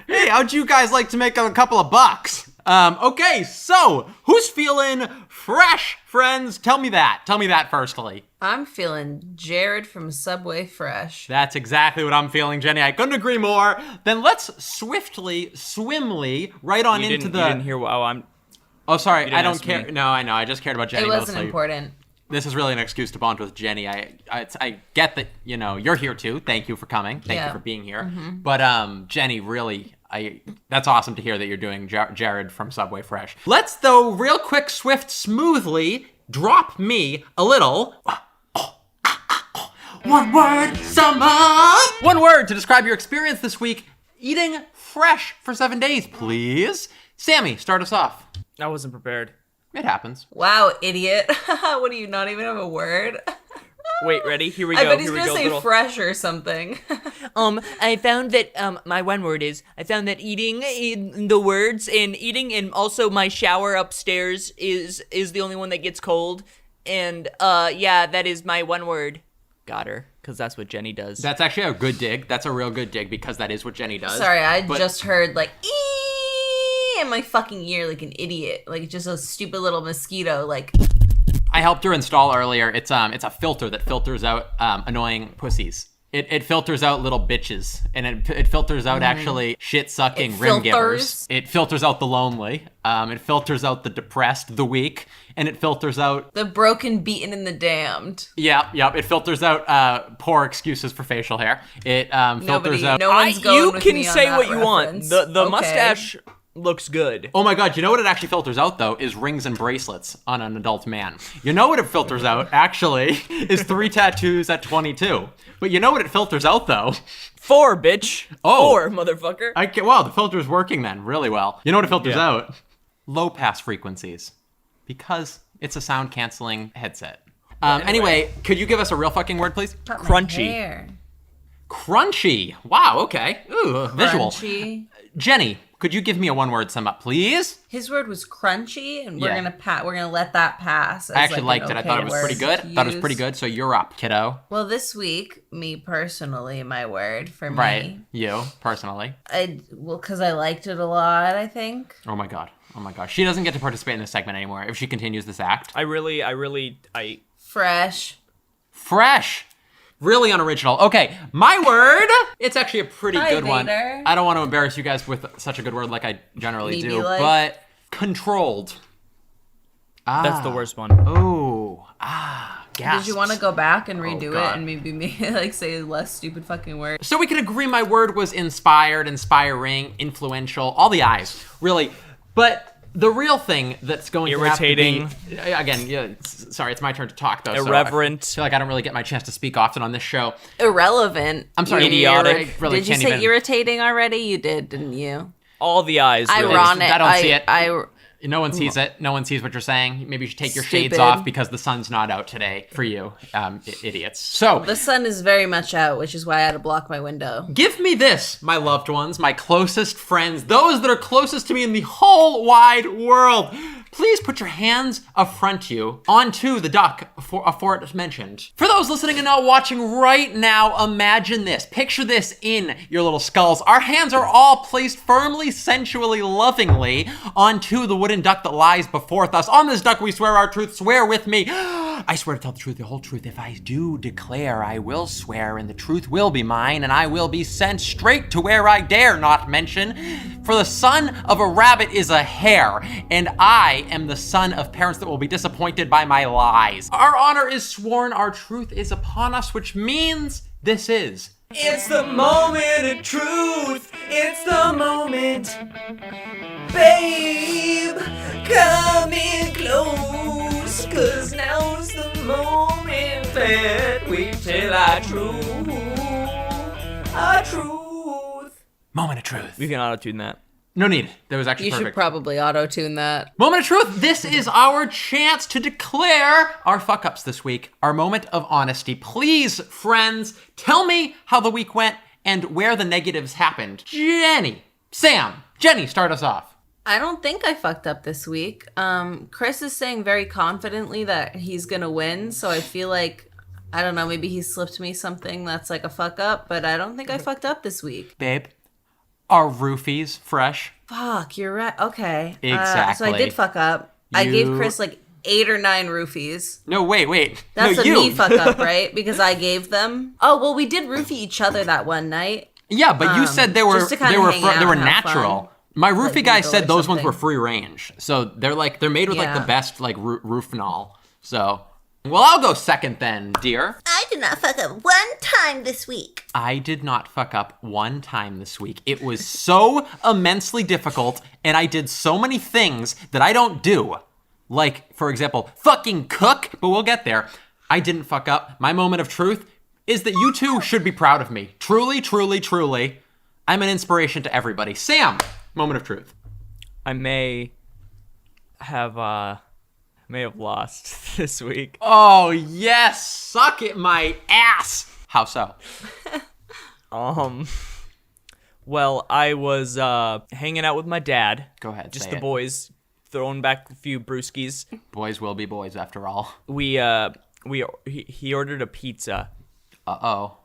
Hey, how'd you guys like to make a couple of bucks? Okay, so, who's feeling fresh, friends? Tell me that firstly. I'm feeling Jared from Subway Fresh. That's exactly what I'm feeling, Jenny. I couldn't agree more. Then let's swimmingly, right on You into didn't hear how I'm... Oh, sorry, didn't I don't ask care. me. No, I know. I just cared about Jenny. It wasn't mostly. important. This is really an excuse to bond with Jenny. I get that, you're here too. Thank you for coming. Thank you for being here. Mm-hmm. But Jenny, really, that's awesome to hear that you're doing Jared from Subway Fresh. Let's, though, real quick, swift, smoothly drop me a little. One word, sum up. One word to describe your experience this week eating fresh for 7 days, please. Sammy, start us off. I wasn't prepared. It happens. Wow, idiot. What do you not even have a word? Wait, ready? Here we go. I bet he's Here we gonna go, say little... fresh or something. I found that my one word is I found that eating in the words and eating and also my shower upstairs is the only one that gets cold. And yeah, that is my one word. Got her, because that's what Jenny does. That's actually a good dig. That's a real good dig because that is what Jenny does. Sorry, I just heard like in my fucking ear like an idiot. Like just a stupid little mosquito like I helped her install earlier. It's a filter that filters out annoying pussies. It filters out little bitches, and it filters out actually shit-sucking rim givers. It filters out the lonely. It filters out the depressed, the weak, and it filters out the broken, beaten, and the damned. Yep. It filters out poor excuses for facial hair. It filters out. No one's going You with can me on say that what you reference. want. The Okay. mustache looks good. Oh my god, you know what it actually filters out, though, is rings and bracelets on an adult man. You know what it filters out, actually, is 3 tattoos at 22. But you know what it filters out, though? 4, bitch. Oh. 4, motherfucker. Wow, the filter's working then, really well. You know what it filters out? Low pass frequencies. Because it's a sound canceling headset. Anyway, could you give us a real fucking word, please? Cut my Crunchy. hair. Crunchy. Wow, okay. Ooh, visual. Crunchy. Jenny, could you give me a one-word sum up, please? His word was crunchy, and we're Yeah. gonna let that pass. As I actually like liked an it. I thought it okay was pretty word good. to Thought it was pretty use. good, so you're up, kiddo. Well, this week, me personally, my word for Right. me, You, personally. because I liked it a lot. I think. Oh my god. She doesn't get to participate in this segment anymore if she continues this act. I Fresh. Really unoriginal. Okay, my word. It's actually a pretty Hi, good one. Vader. I don't want to embarrass you guys with such a good word like I generally Maybe do, like- but controlled. That's the worst one. Oh. Gasps. Did you want to go back and redo God. it and maybe like say a less stupid fucking word? So we can agree my word was inspired, inspiring, influential, all the I's, really. But the real thing that's going Irritating. to have to be... Again, yeah, sorry, it's my turn to talk, though. Irreverent. So I feel like I don't really get my chance to speak often on this show. Irrelevant. I'm sorry. Idiotic. I really Did you can't say even... irritating already? You did, didn't you? All the eyes. Really. Ironic. I don't see it. I No one sees it. No one sees what you're saying. Maybe you should take your shades Stupid. off because the sun's not out today for you, idiots. So, the sun is very much out, which is why I had to block my window. give me this, my loved ones, my closest friends, those that are closest to me in the whole wide world. please put your hands affront you onto the duck aforementioned. For those listening and not watching right now, imagine this. Picture this in your little skulls. Our hands are all placed firmly, sensually, lovingly onto the wooden duck that lies before us. On this duck we swear our truth. Swear with me. I swear to tell the truth, the whole truth. If I do declare, I will swear, and the truth will be mine, and I will be sent straight to where I dare not mention. For the son of a rabbit is a hare, and I am the son of parents that will be disappointed by my lies. Our honor is sworn, our truth is upon us, which means this is. It's the moment of truth. It's the moment. Babe, come in close, 'cause now's the moment that we tell our truth. Our truth. Moment of truth. We can auto-tune that. No need. That was actually You perfect. should probably auto-tune that. Moment of truth. This is our chance to declare our fuck-ups this week. Our moment of honesty. Please, friends, tell me how the week went and where the negatives happened. Jenny, Sam, Jenny, start us off. I don't think I fucked up this week. Chris is saying very confidently that he's gonna win, so I feel like, I don't know, maybe he slipped me something that's like a fuck up, but I don't think I fucked up this week. Babe, are roofies fresh? Fuck, you're right. Okay. So Exactly. I did fuck up. I gave You- Chris like 8 or 9 roofies. No, wait. That's no, a me fuck up, right? Because I gave them. Oh, well, we did roofie each other that one night. Yeah, but you said they were just to kinda hang out they were and have natural. fun. My roofie Like guy legal said or those ones were something. free range, so they're made with like the Yeah. best like roofenol. So, well, I'll go second then, dear. I did not fuck up one time this week. I did not fuck up one time this week. It was so immensely difficult, and I did so many things that I don't do. Like, for example, fucking cook, but we'll get there. I didn't fuck up. My moment of truth is that you two should be proud of me. Truly, truly, truly. I'm an inspiration to everybody. Sam, moment of truth. I may have lost this week. Oh, yes. Suck it, my ass. How so? Well, I was hanging out with my dad. Go ahead, Just say the it. boys, throwing back a few brewskis. Boys will be boys after all. He ordered a pizza, Uh-oh.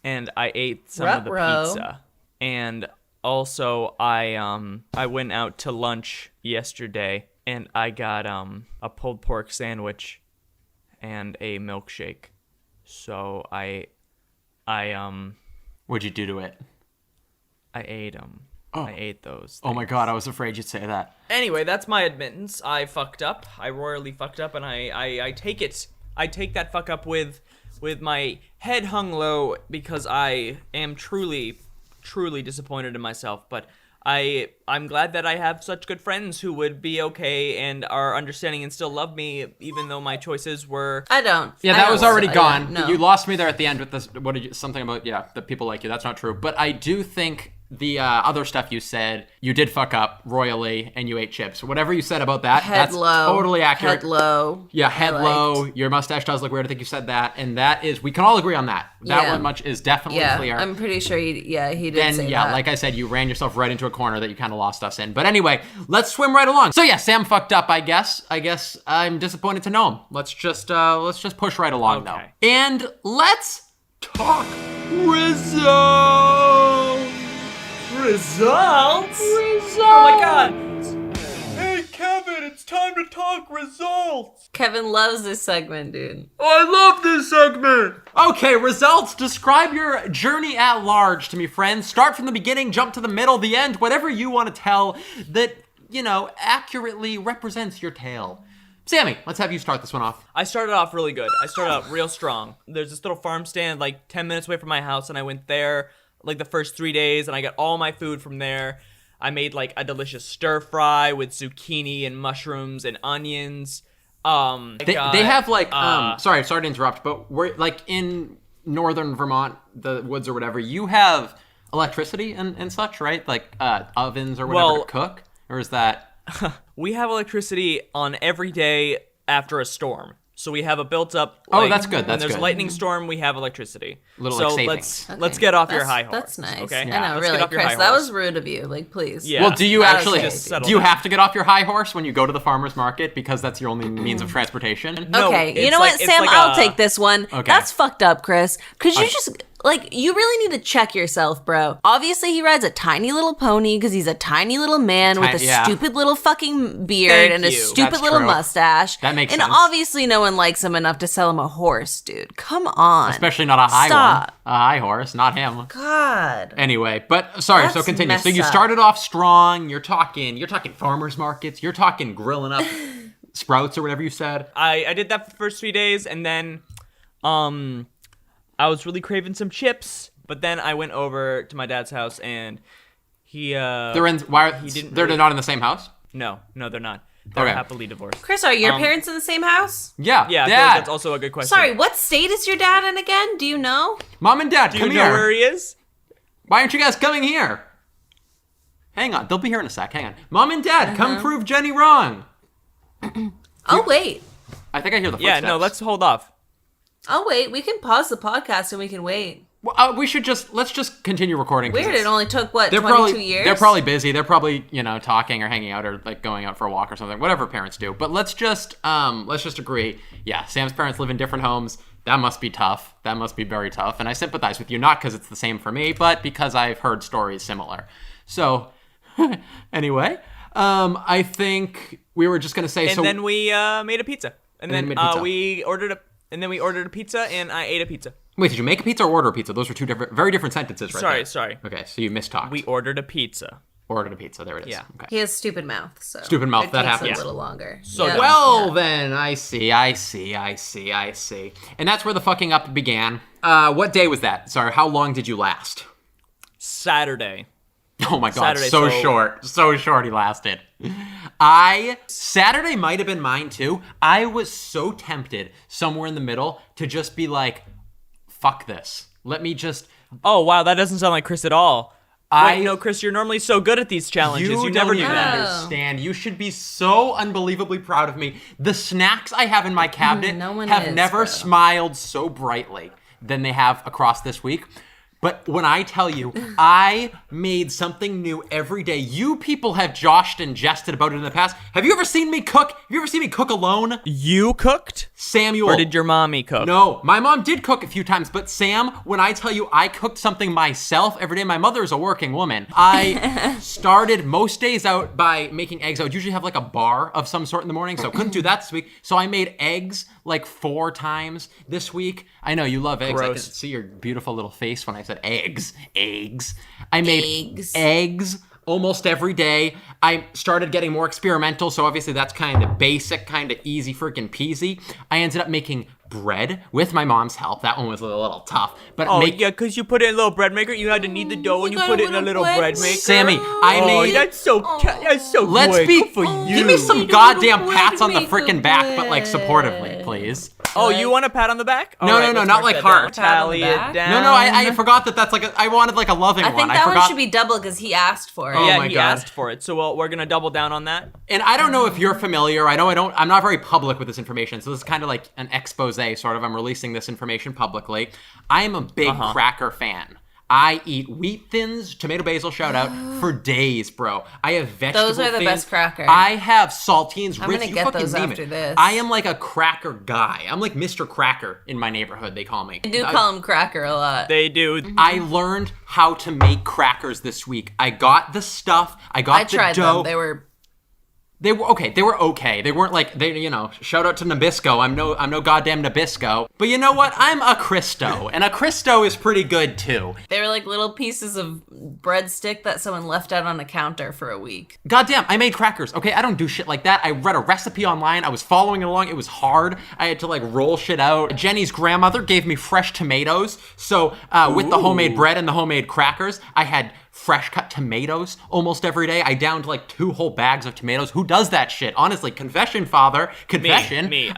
and I ate some of the Ruh-roh. pizza. And also, I went out to lunch yesterday, and I got a pulled pork sandwich and a milkshake. So I What'd you do to it? ate them. Oh. I ate those. Oh my god, I was afraid you'd say that. Anyway, that's my admittance. I fucked up. I royally fucked up, and I take it. I take that fuck up with my head hung low because I am truly disappointed in myself. But I'm glad that I have such good friends who would be okay and are understanding and still love me, even though my choices were. I don't. Yeah, I that don't. was already Yeah, gone. no. You lost me there at the end with this. What did you? Something about that people like you. That's not true. But I do think the other stuff you said, you did fuck up royally, and you ate chips. Whatever you said about that, Head that's low. totally accurate. Head low. Yeah, head I low. liked. Your mustache does look weird. I think you said that, and that is. We can all agree on that. That Yeah. one much is definitely Yeah, clear. I'm pretty sure he did Then say yeah, that. like I said, you ran yourself right into a corner that you kind of lost us in. But anyway, let's swim right along. So yeah, Sam fucked up. I guess I'm disappointed to know him. Let's just push right along now, Okay. and let's talk results. Results? Oh my god! Hey, Kevin, it's time to talk results. Kevin loves this segment, dude. I love this segment. Okay, results. Describe your journey at large to me, friends. Start from the beginning, jump to the middle, the end, whatever you want to tell that, accurately represents your tale. Sammy, let's have you start this one off. I started off really good. I started out real strong. There's this little farm stand like 10 minutes away from my house, and I went there like the first 3 days, and I got all my food from there. I made like a delicious stir fry with zucchini and mushrooms and onions. They have like sorry to interrupt, but we're like in northern Vermont, the woods or whatever, you have electricity and such, right? Like ovens or whatever to cook? Or is that We have electricity on every day after a storm. So we have a built-up. Oh, that's good. When That's there's good. a lightning storm, we have electricity. Little, so like, let's savings. let's get off your That's- high horse. That's nice. Okay. I know, Let's really, get off your Chris. high That horse. was rude of you. Like, please. Yeah. Well, do you That was actually just settle do you down. have to get off your high horse when you go to the farmer's market because that's your only means of transportation? No, Okay, you it's know like- what, it's Sam? like I'll a- take this one. Okay. That's fucked up, Chris. Could you just, like, you really need to check yourself, bro. Obviously, he rides a tiny little pony because he's a tiny little man with a yeah. stupid little fucking beard Thank and a you. stupid That's little true. mustache. That makes and sense. obviously, no one likes him enough to sell him a horse, dude. Come on. Especially not a high Stop. one. A high horse, not him. God. Anyway, but sorry, so That's continue. So messed you up. started off strong. You're talking farmers markets. You're talking grilling up sprouts or whatever you said. I did that for the first 3 days, and then I was really craving some chips. But then I went over to my dad's house, and he They're in. Why? didn't They're really- not in the same house. no, they're not. They're Okay. happily divorced. Chris, are your parents in the same house? Yeah. Yeah, I feel Dad. like that's also a good question. Sorry, what state is your dad in again? Do you know? Mom and Dad, Do you come know here. where he is? Why aren't you guys coming here? Hang on, they'll be here in a sec. Hang on. Mom and Dad, come prove Jenny wrong. Oh, wait. I think I hear the Yeah, footsteps. no, let's hold off. Oh, wait. We can pause the podcast and we can wait. Well, we should let's just continue recording. 'cause Weird. it's- It only took, what, They're 22 probably years? they're probably busy. They're probably talking or hanging out or like going out for a walk or something. Whatever parents do. But let's just agree. Yeah, Sam's parents live in different homes. That must be tough. That must be very tough. And I sympathize with you, not because it's the same for me, but because I've heard stories similar. So anyway, I think we were just gonna say. And then we made a pizza. And then then made pizza. we ordered a pizza, and I ate a pizza. Wait, did you make a pizza or order a pizza? Those are two very different sentences, right? there. Sorry. Okay, so you mistalked. We ordered a pizza. ordered a pizza. There it is. Yeah. Okay. He has stupid mouth, so Stupid mouth, it that takes happens. a little longer. So Yeah. Well, then, I see. And that's where the fucking up began. What day was that? Sorry, how long did you last? Saturday. Oh my god, Saturday, so so- short he lasted. Saturday might have been mine too. I was so tempted somewhere in the middle to just be like, fuck this. Let me just... Oh wow, that doesn't sound like Chris at all. Wait, no, Chris, you're normally so good at these challenges. You never don't do even that. understand. You should be so unbelievably proud of me. The snacks I have in my cabinet No one have is, never bro. smiled so brightly than they have across this week. But when I tell you, I made something new every day. You people have joshed and jested about it in the past. Have you ever seen me cook? Have you ever seen me cook alone? You cooked? Samuel. Or did your mommy cook? No, my mom did cook a few times, but Sam, when I tell you I cooked something myself every day, my mother is a working woman. I started most days out by making eggs. I would usually have like a bar of some sort in the morning, so couldn't do that this week. So I made eggs like 4 times this week. I know you love eggs. I Gross. can see your beautiful little face when I said eggs. Eggs. I made Eggs. eggs almost every day. I started getting more experimental, so obviously that's kind of basic, kind of easy freaking peasy. I ended up making bread with my mom's help. That one was a little tough. But Oh, yeah, because you put it in a little bread maker. You had to knead the dough and you got put a it in a little little bread bread maker. Sammy, I Oh, made... that's so Let's good. be... Good for you. Give me some Made a goddamn little pats on the bread freaking maker back, but like bread. supportively, please. Oh, you want a pat on the back? No, All no, right, no, let's not mark like that heart. down. Tally Pat on the it back? down. No, I forgot that's like I wanted like a loving I one. think that forgot. one should be double because he asked for it. Oh Yeah, my he God. asked for it. So we're going to double down on that. And I don't know if you're familiar. I'm not very public with this information. So this is kind of like an expose, sort of. I'm releasing this information publicly. I am a big cracker fan. I eat wheat thins, tomato basil, shout out, for days, bro. I have vegetable Those are the thins. best cracker. I have saltines, I'm Ritz, gonna you get fucking those name after it. this. I am like a cracker guy. I'm like Mr. Cracker in my neighborhood, they call me. I do call him Cracker a lot. They do. I learned how to make crackers this week. I got the stuff. I got I the tried dough. them. They were They were okay. They were okay. They weren't like shout out to Nabisco. I'm no goddamn Nabisco. But you know what? I'm a Cristo, and a Cristo is pretty good too. like little pieces of breadstick that someone left out on a counter for a week. Goddamn, I made crackers. Okay, I don't do shit like that. I read a recipe online. I was following along. It was hard. I had to like roll shit out. Jenny's grandmother gave me fresh tomatoes. So with the homemade bread and the homemade crackers, I had fresh cut tomatoes almost every day. I downed like 2 whole bags of tomatoes. Who does that shit? Honestly, confession, father. Confession. Me.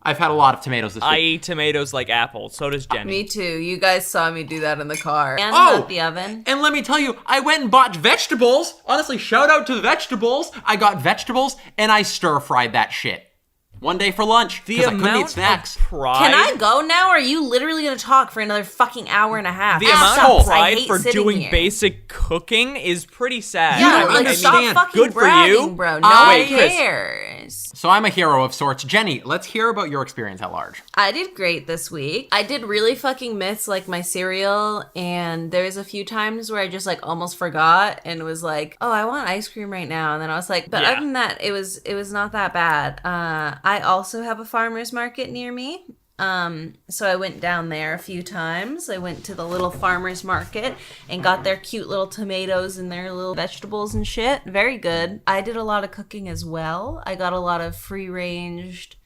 I've had a lot of tomatoes this I week. eat tomatoes like apples. So does Jenny. Me too. You guys saw me do that in the car. And Oh! not the oven. And let me tell you, I went and bought vegetables. Honestly, shout out to the vegetables. I got vegetables and I stir fried that shit. One day for lunch, The because I couldn't eat amount snacks. of pride. Can I go now, or are you literally going to talk for another fucking hour and a half? The amount Asshole. of I pride hate for sitting doing here. basic cooking is pretty sad. Yeah, don't like stop understand. fucking Good for bragging, you. bro. No I- one Wait, Chris. cares. So I'm a hero of sorts. Jenny, let's hear about your experience at large. I did great this week. I did really fucking miss like my cereal, and there's a few times where I just like almost forgot and was like, "Oh, I want ice cream right now," and then I was like, but Yeah. other than that, it was not that bad. I also have a farmer's market near me. So I went down there a few times. I went to the little farmer's market and got their cute little tomatoes and their little vegetables and shit. Very good. I did a lot of cooking as well. I got a lot of free-ranged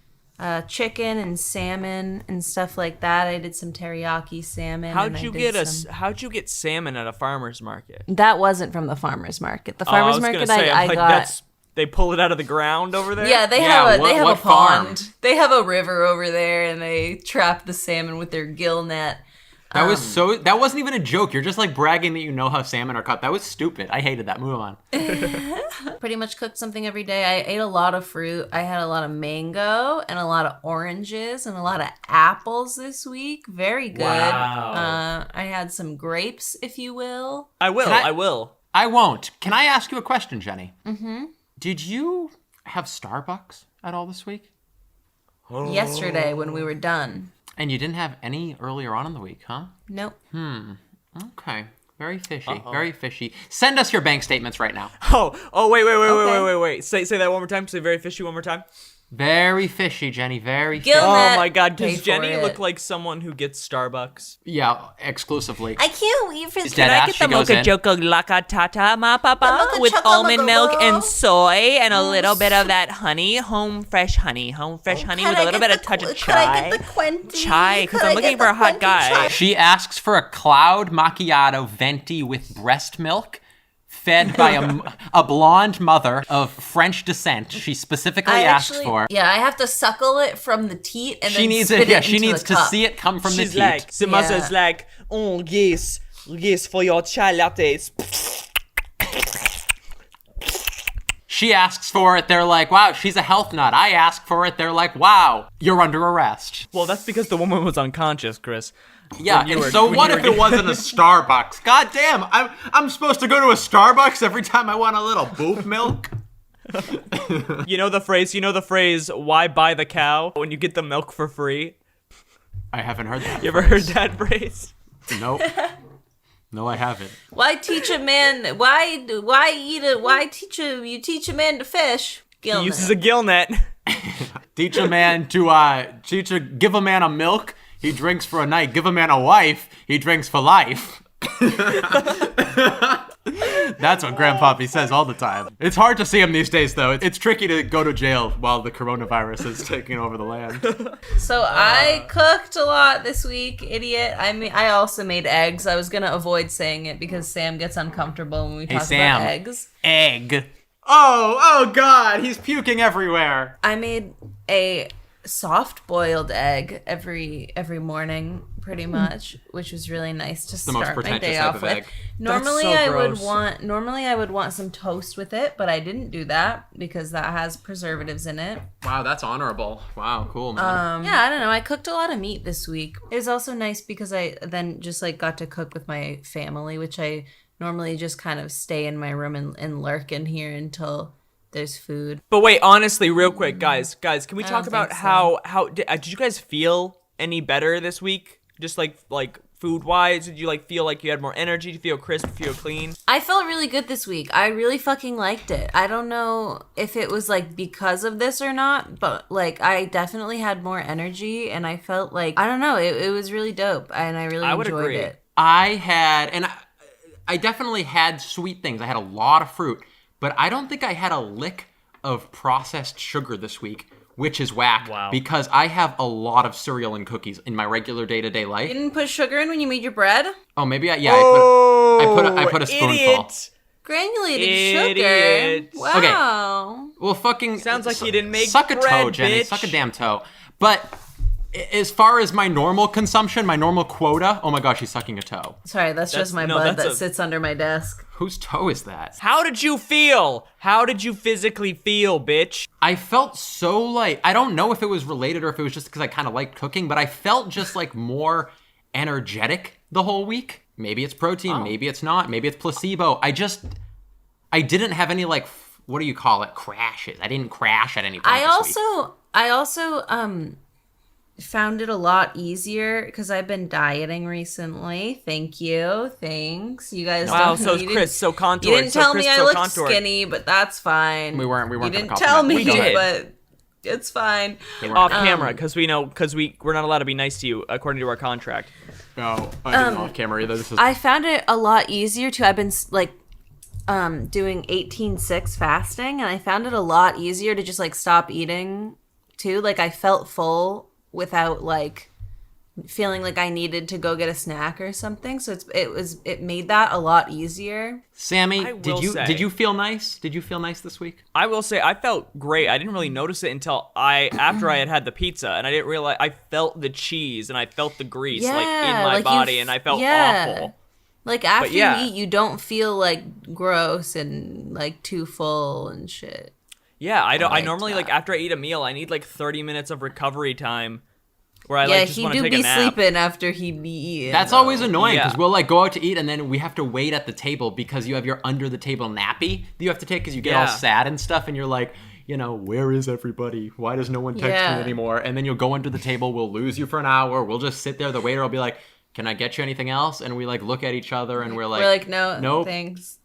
chicken and salmon and stuff like that. I did some teriyaki salmon. How'd and I you did get some- How'd you get salmon at a farmer's market? That wasn't from the farmer's market. The Oh, I farmer's was market gonna say, I I'm like, got. They pull it out of the ground over there. Yeah, they Yeah, have what- they have what a pond. farm? They have a river over there, and they trap the salmon with their gill net. That wasn't even a joke. You're just like bragging that you know how salmon are caught. That was stupid. I hated that. Move on. Pretty much cooked something every day. I ate a lot of fruit. I had a lot of mango and a lot of oranges and a lot of apples this week. Very good. Wow. I had some grapes, if you will. I will. Can I- I will. I won't. Can I ask you a question, Jenny? Mm-hmm. Did you have Starbucks at all this week? Yesterday when we were done. And you didn't have any earlier on in the week, huh? Nope. Okay. Very fishy. Very fishy. Send us your bank statements right now. Oh, wait. Okay. Wait. Say that one more time. Say very fishy one more time. Very fishy, Jenny. Very Gill fishy. net. Oh my God, Pay does for Jenny it. look like someone who gets Starbucks? Yeah, exclusively. I can't wait for Is this. dead Can I ass, get she the goes mocha in. choco laca tata ma papa mocha with choco almond milk mocha. and soy and a little bit of that honey, home fresh honey with a little bit of touch of Could I chai. get the Quenti? Chai, 'cause Could I'm I looking get for the a hot Quenti guy. chai? She asks for a cloud macchiato venti with breast milk, fed by a blonde mother of French descent. She specifically asked for. Yeah, I have to suckle it from the teat and She then needs spit it. Yeah, into she needs the to cup. see it come from She's the teat. like, the mother's Yeah. like, oh yes, for your chai lattes. She asks for it. They're like, wow, she's a health nut. I ask for it. They're like, wow, you're under arrest. Well, that's because the woman was unconscious, Chris. Yeah, you and were- so when what you if were it wasn't a Starbucks? God damn, I'm supposed to go to a Starbucks every time I want a little boob milk? You know the phrase, why buy the cow when you get the milk for free? I haven't heard that. You ever heard that phrase? Nope. No, I haven't. Why teach a man? You teach a man to fish? He Gill uses net. a gill net. Teach a man to give a man a milk, he drinks for a night. Give a man a wife, he drinks for life. That's what Grandpappy says all the time. It's hard to see him these days, though. It's tricky to go to jail while the coronavirus is taking over the land. So I cooked a lot this week, idiot. I also made eggs. I was gonna avoid saying it because Sam gets uncomfortable when we talk Sam. about eggs. Egg. Oh God, he's puking everywhere. I made a soft boiled egg every morning, pretty much, which was really nice to the most start my pretentious day type off of with. egg. Normally so I gross. would want some toast with it, but I didn't do that because that has preservatives in it. Wow, that's honorable. Wow, cool, man. Yeah, I don't know. I cooked a lot of meat this week. It was also nice because I then just like got to cook with my family, which I normally just kind of stay in my room and lurk in here until there's food. But wait, honestly, real quick, guys, can we talk don't about think so. how did you guys feel any better this week? Just like food wise, did you like feel like you had more energy? Did you feel crisp? Feel clean? I felt really good this week. I really fucking liked it. I don't know if it was like because of this or not, but like I definitely had more energy and I felt like, I don't know, it was really dope and I really I would enjoyed agree. it. I definitely had sweet things. I had a lot of fruit, but I don't think I had a lick of processed sugar this week, which is whack. Wow. Because I have a lot of cereal and cookies in my regular day-to-day life. You didn't put sugar in when you made your bread? Oh, maybe I put a spoonful. Idiot. Granulated Idiot. sugar. Wow. Well, fucking Sounds like you didn't make suck a toe, bread, Jenny. bitch. Suck a damn toe. But as far as my normal consumption, my normal quota, oh my gosh, he's sucking a toe. Sorry, that's just my bud that sits under my desk. Whose toe is that? How did you feel? How did you physically feel, bitch? I felt so like, I don't know if it was related or if it was just because I kind of liked cooking, but I felt just like more energetic the whole week. Maybe it's protein, maybe it's not, maybe it's placebo. I didn't have any like, what do you call it? Crashes. I didn't crash at any point this week. I also found it a lot easier because I've been dieting recently. Thanks. You guys Wow, don't so you Chris, so contoured. You didn't tell me I so looked contoured. skinny, but that's fine. We weren't You gonna didn't compliment. tell me, We did. but it's fine. Off camera, because we're not allowed to be nice to you according to our contract. No, I didn't off camera either. This is I found it a lot easier too. I've been like doing 18/6 fasting, and I found it a lot easier to just like stop eating too. Like I felt full without like feeling like I needed to go get a snack or something. So it made that a lot easier. Sammy, I will say- did you feel nice? Did you feel nice this week? I will say I felt great. I didn't really notice it until after I had the pizza, and I didn't realize I felt the cheese and I felt the grease like in my like body, and I felt awful. Like after yeah. you eat, you don't feel like gross and like too full and shit. Yeah, I don't. I liked normally that. like after I eat a meal, I need like 30 minutes of recovery time, where I Yeah, like just he want to do take a be nap. sleeping after he be eating. That's always annoying because Yeah. we'll like go out to eat and then we have to wait at the table because you have your under the table nappy that you have to take because you get all Yeah. sad and stuff and you're like, where is everybody? Why does no one text Yeah. me anymore? And then you'll go under the table, we'll lose you for an hour, we'll just sit there, the waiter will be like, can I get you anything else? And we like look at each other and we're like no, nope. thanks.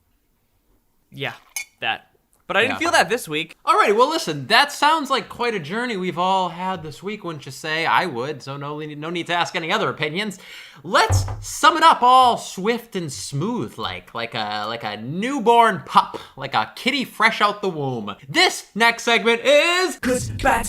Yeah, that. But I didn't Yeah. feel that this week. Alrighty, well listen, that sounds like quite a journey we've all had this week, wouldn't you say? I would, so no need to ask any other opinions. Let's sum it up all swift and smooth, like a newborn pup, like a kitty fresh out the womb. This next segment is Good, bad,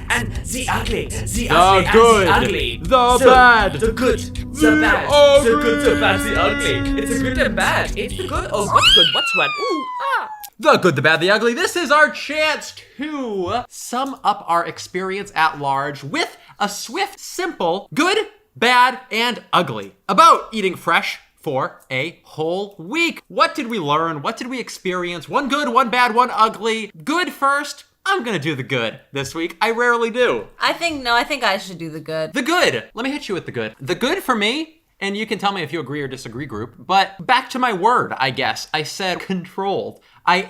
and the ugly. The the ugly good, and the ugly. the So, bad, The good, the bad. ugly. The good, the bad, the ugly. It's the good and bad. It's the good. Oh, What's good? What's what? Ooh, ah. The good, the bad, the ugly. This is our chance to sum up our experience at large with a swift, simple, good, bad, and ugly about eating fresh for a whole week. What did we learn? What did we experience? One good, one bad, one ugly. Good first. I'm gonna do the good this week. I rarely do. I think I should do the good. The good. Let me hit you with the good. The good for me, and you can tell me if you agree or disagree, group, but back to my word, I guess. I said controlled. I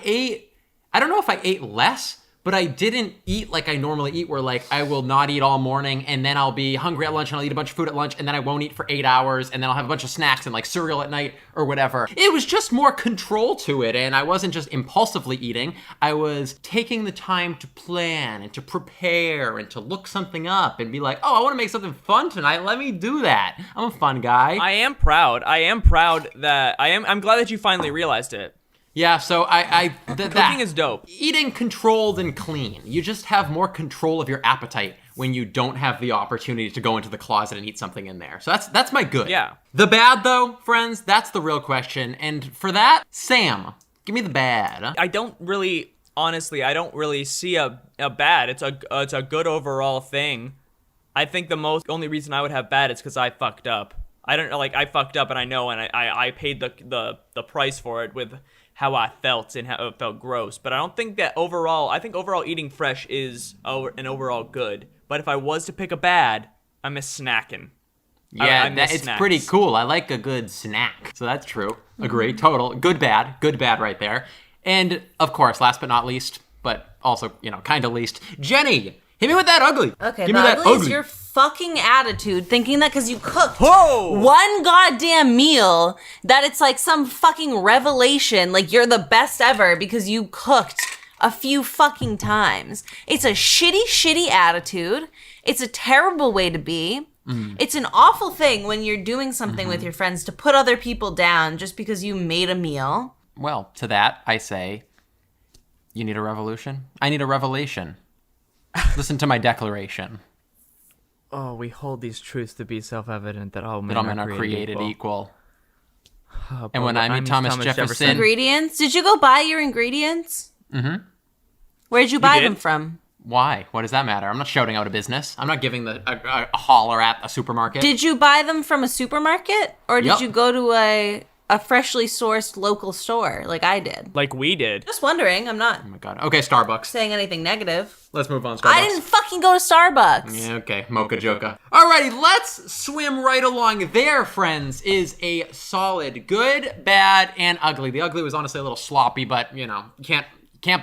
don't know if I ate less, but I didn't eat like I normally eat, where like I will not eat all morning and then I'll be hungry at lunch and I'll eat a bunch of food at lunch and then I won't eat for 8 hours and then I'll have a bunch of snacks and like cereal at night or whatever. It was just more control to it, and I wasn't just impulsively eating. I was taking the time to plan and to prepare and to look something up and be like, oh, I want to make something fun tonight. Let me do that. I'm a fun guy. I am proud. I'm glad that you finally realized it. Yeah, so Cooking is dope. Eating controlled and clean. You just have more control of your appetite when you don't have the opportunity to go into the closet and eat something in there. So that's my good. Yeah. The bad, though, friends, that's the real question. And for that, Sam, give me the bad. I don't really see a bad. It's a good overall thing. I think the only reason I would have bad is because I fucked up. I fucked up and I know, and I paid the price for it with how I felt and how it felt gross. But I don't think that overall, I think overall eating fresh is an overall good. But if I was to pick a bad, I miss snacking. Yeah, I miss it's snacks. pretty cool. I like a good snack. So that's true. Agree. Total. Good, bad right there. And of course, last but not least, but also, kind of least, Jenny, hit me with that ugly. Okay, Give the me that ugly is your fucking attitude, thinking that because you cooked one goddamn meal, that it's like some fucking revelation, like you're the best ever because you cooked a few fucking times. It's a shitty attitude. It's a terrible way to be. It's an awful thing when you're doing something with your friends to put other people down just because you made a meal. Well, to that, I say, you need a revolution? I need a revelation. Listen to my declaration. Oh, we hold these truths to be self-evident that all men, That all men are created equal. Oh, And when I meet Thomas Jefferson... Ingredients? Did you go buy your ingredients? Mm-hmm. Where'd you buy did? them from? Why? What does that matter? I'm not shouting out a business. I'm not giving a holler at a supermarket. Did you buy them from a supermarket? Or did Yep. you go to a freshly sourced local store like I did? Like we did. Just wondering. I'm not Oh my god. Okay, Starbucks. saying anything negative. Let's move on, Starbucks. I didn't fucking go to Starbucks. Yeah, okay, mocha joka. Alrighty, let's swim right along. There, friends, is a solid good, bad, and ugly. The ugly was honestly a little sloppy, but, you know, can't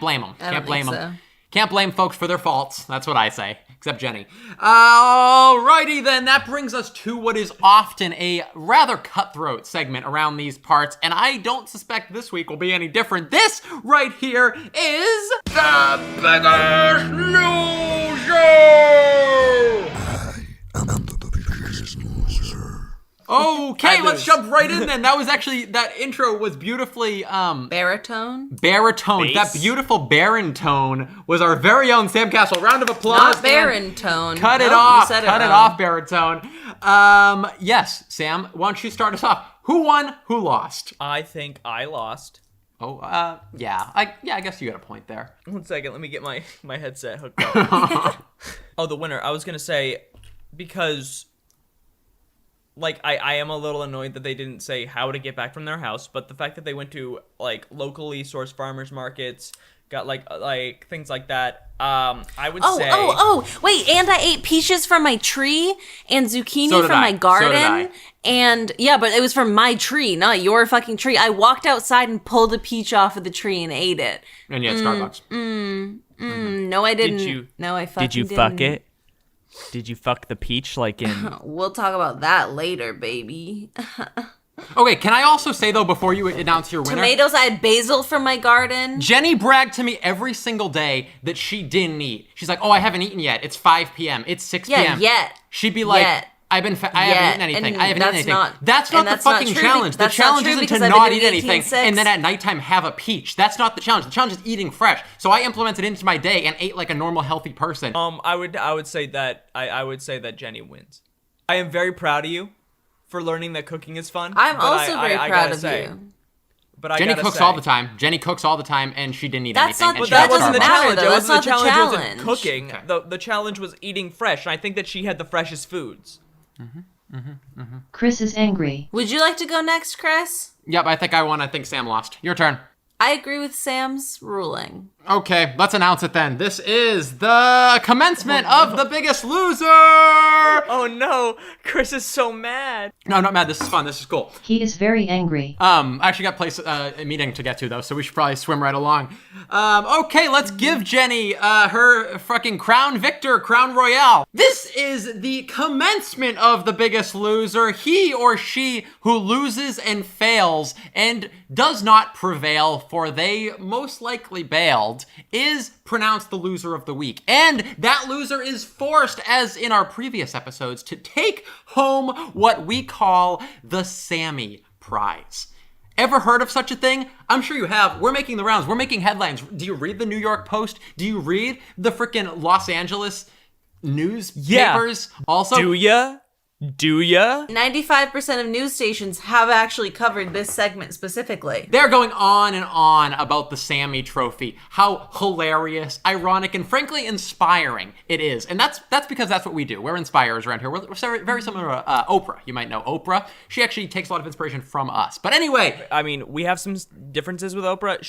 blame them. I don't Can't blame think them. so. Can't blame folks for their faults. That's what I say. Except Jenny. Alrighty then, that brings us to what is often a rather cutthroat segment around these parts, and I don't suspect this week will be any different. This right here is the Biggest Loser! Okay, let's jump right in then. That was actually, that intro was beautifully, Baritone? baritone. That Bass? beautiful baritone was our very own Sam Caswell. Round of applause. Not baritone. Cut it Nope, you off. said Cut it wrong. off, baritone. Yes, Sam, why don't you start us off? Who won? Who lost? I think I lost. Oh, yeah. I guess you got a point there. 1 second, let me get my headset hooked up. Oh, the winner. I was gonna say, because like I am a little annoyed that they didn't say how to get back from their house, but the fact that they went to like locally sourced farmers markets, got like things like that. I would say. Wait, and I ate peaches from my tree and zucchini So did from I. my So did garden. I. And yeah, but it was from my tree, not your fucking tree. I walked outside and pulled a peach off of the tree and ate it. And you had Starbucks. No, I didn't. you- No, I fucking Did you didn't. fuck it? Did you fuck the peach like in? We'll talk about that later, baby. Okay, can I also say, though, before you announce your winner? Tomatoes, I had basil from my garden. Jenny bragged to me every single day that she didn't eat. She's like, oh, I haven't eaten yet. It's 5 p.m. It's 6 Yeah, p.m. yet. She'd be like, Yet. I haven't Yet. eaten anything. And I haven't eaten that's anything. not- That's and not the that's not fucking true challenge. The that's not challenge true isn't to because I've been not doing eat anything 18-6. and then at nighttime have a peach. That's not the challenge. The challenge is eating fresh. So I implemented it into my day and ate like a normal, healthy person. I would say that I would say that Jenny wins. I am very proud of you for learning that cooking is fun. I'm but also I very gotta proud of say- you. But I Jenny gotta cooks say, all the time. Jenny cooks all the time, and she didn't eat That's anything. not- and But she that had wasn't the Starbucks. matter, challenge. though. It That's wasn't the not the challenge. challenge. Wasn't cooking. Okay. The challenge was eating fresh. And I think that she had the freshest foods. Chris is angry. Would you like to go next, Chris? Yep, I think I won. I think Sam lost. Your turn. I agree with Sam's ruling. Okay, let's announce it then. This is the commencement of The Biggest Loser! Oh no, Chris is so mad. No, I'm not mad. This is fun. This is cool. He is very angry. I actually got a meeting to get to, though, so we should probably swim right along. Okay, let's give Jenny her fucking crown victor, crown royale. This is the commencement of The Biggest Loser. He or she who loses and fails and does not prevail, for they most likely bailed, is pronounced the loser of the week. And that loser is forced, as in our previous episodes, to take home what we call the Sammy Prize. Ever heard of such a thing? I'm sure you have. We're making the rounds. We're making headlines. Do you read the New York Post? Do you read the frickin' Los Angeles newspapers? Also, Do ya? 95% of news stations have actually covered this segment specifically. they're going on and on about the Sammy Trophy, how hilarious, ironic, and frankly inspiring it is. And that's because that's what we do. We're inspirers around here. We're very similar to Oprah. You might know Oprah. She actually takes a lot of inspiration from us. But anyway, I mean, we have some differences with Oprah.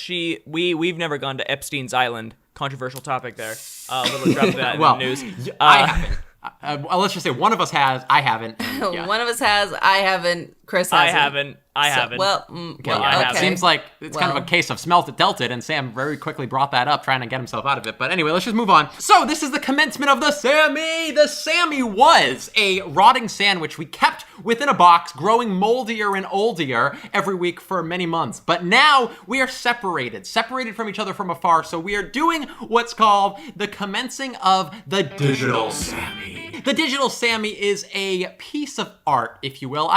We've never gone to Epstein's Island. Controversial topic there. A little drop of that in well, the news. I haven't. Let's just say one of us has. I haven't. and yeah. One of us has, I haven't, Chris hasn't. I haven't. Well, Okay, well, yeah, I it haven't. seems like it's kind of Well. a case of smelt it, dealt it, and Sam very quickly brought that up, trying to get himself out of it. But anyway, let's just move on. So this is the commencement of the Sammy. The Sammy was a rotting sandwich we kept within a box, growing moldier and oldier every week for many months. But now we are separated from each other from afar. So we are doing what's called the commencing of the digital Sammy. The digital Sammy is a piece of art, if you will,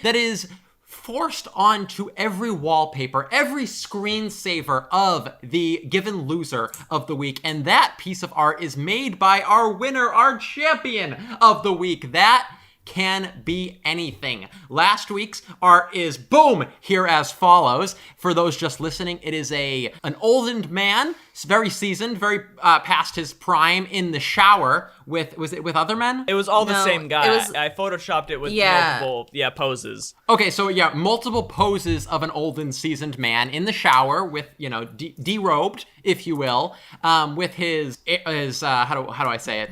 that is forced onto every wallpaper, every screensaver of the given loser of the week. And that piece of art is made by our winner, our champion of the week. That can be anything. Last week's art is, boom, here as follows. For those just listening, it is an oldened man, very seasoned, very past his prime, in the shower with other men? It was all the No, same guy. it was- I photoshopped it with Yeah. multiple poses. Okay, so yeah, multiple poses of an old and seasoned man in the shower with, derobed, if you will, with his how do I say it?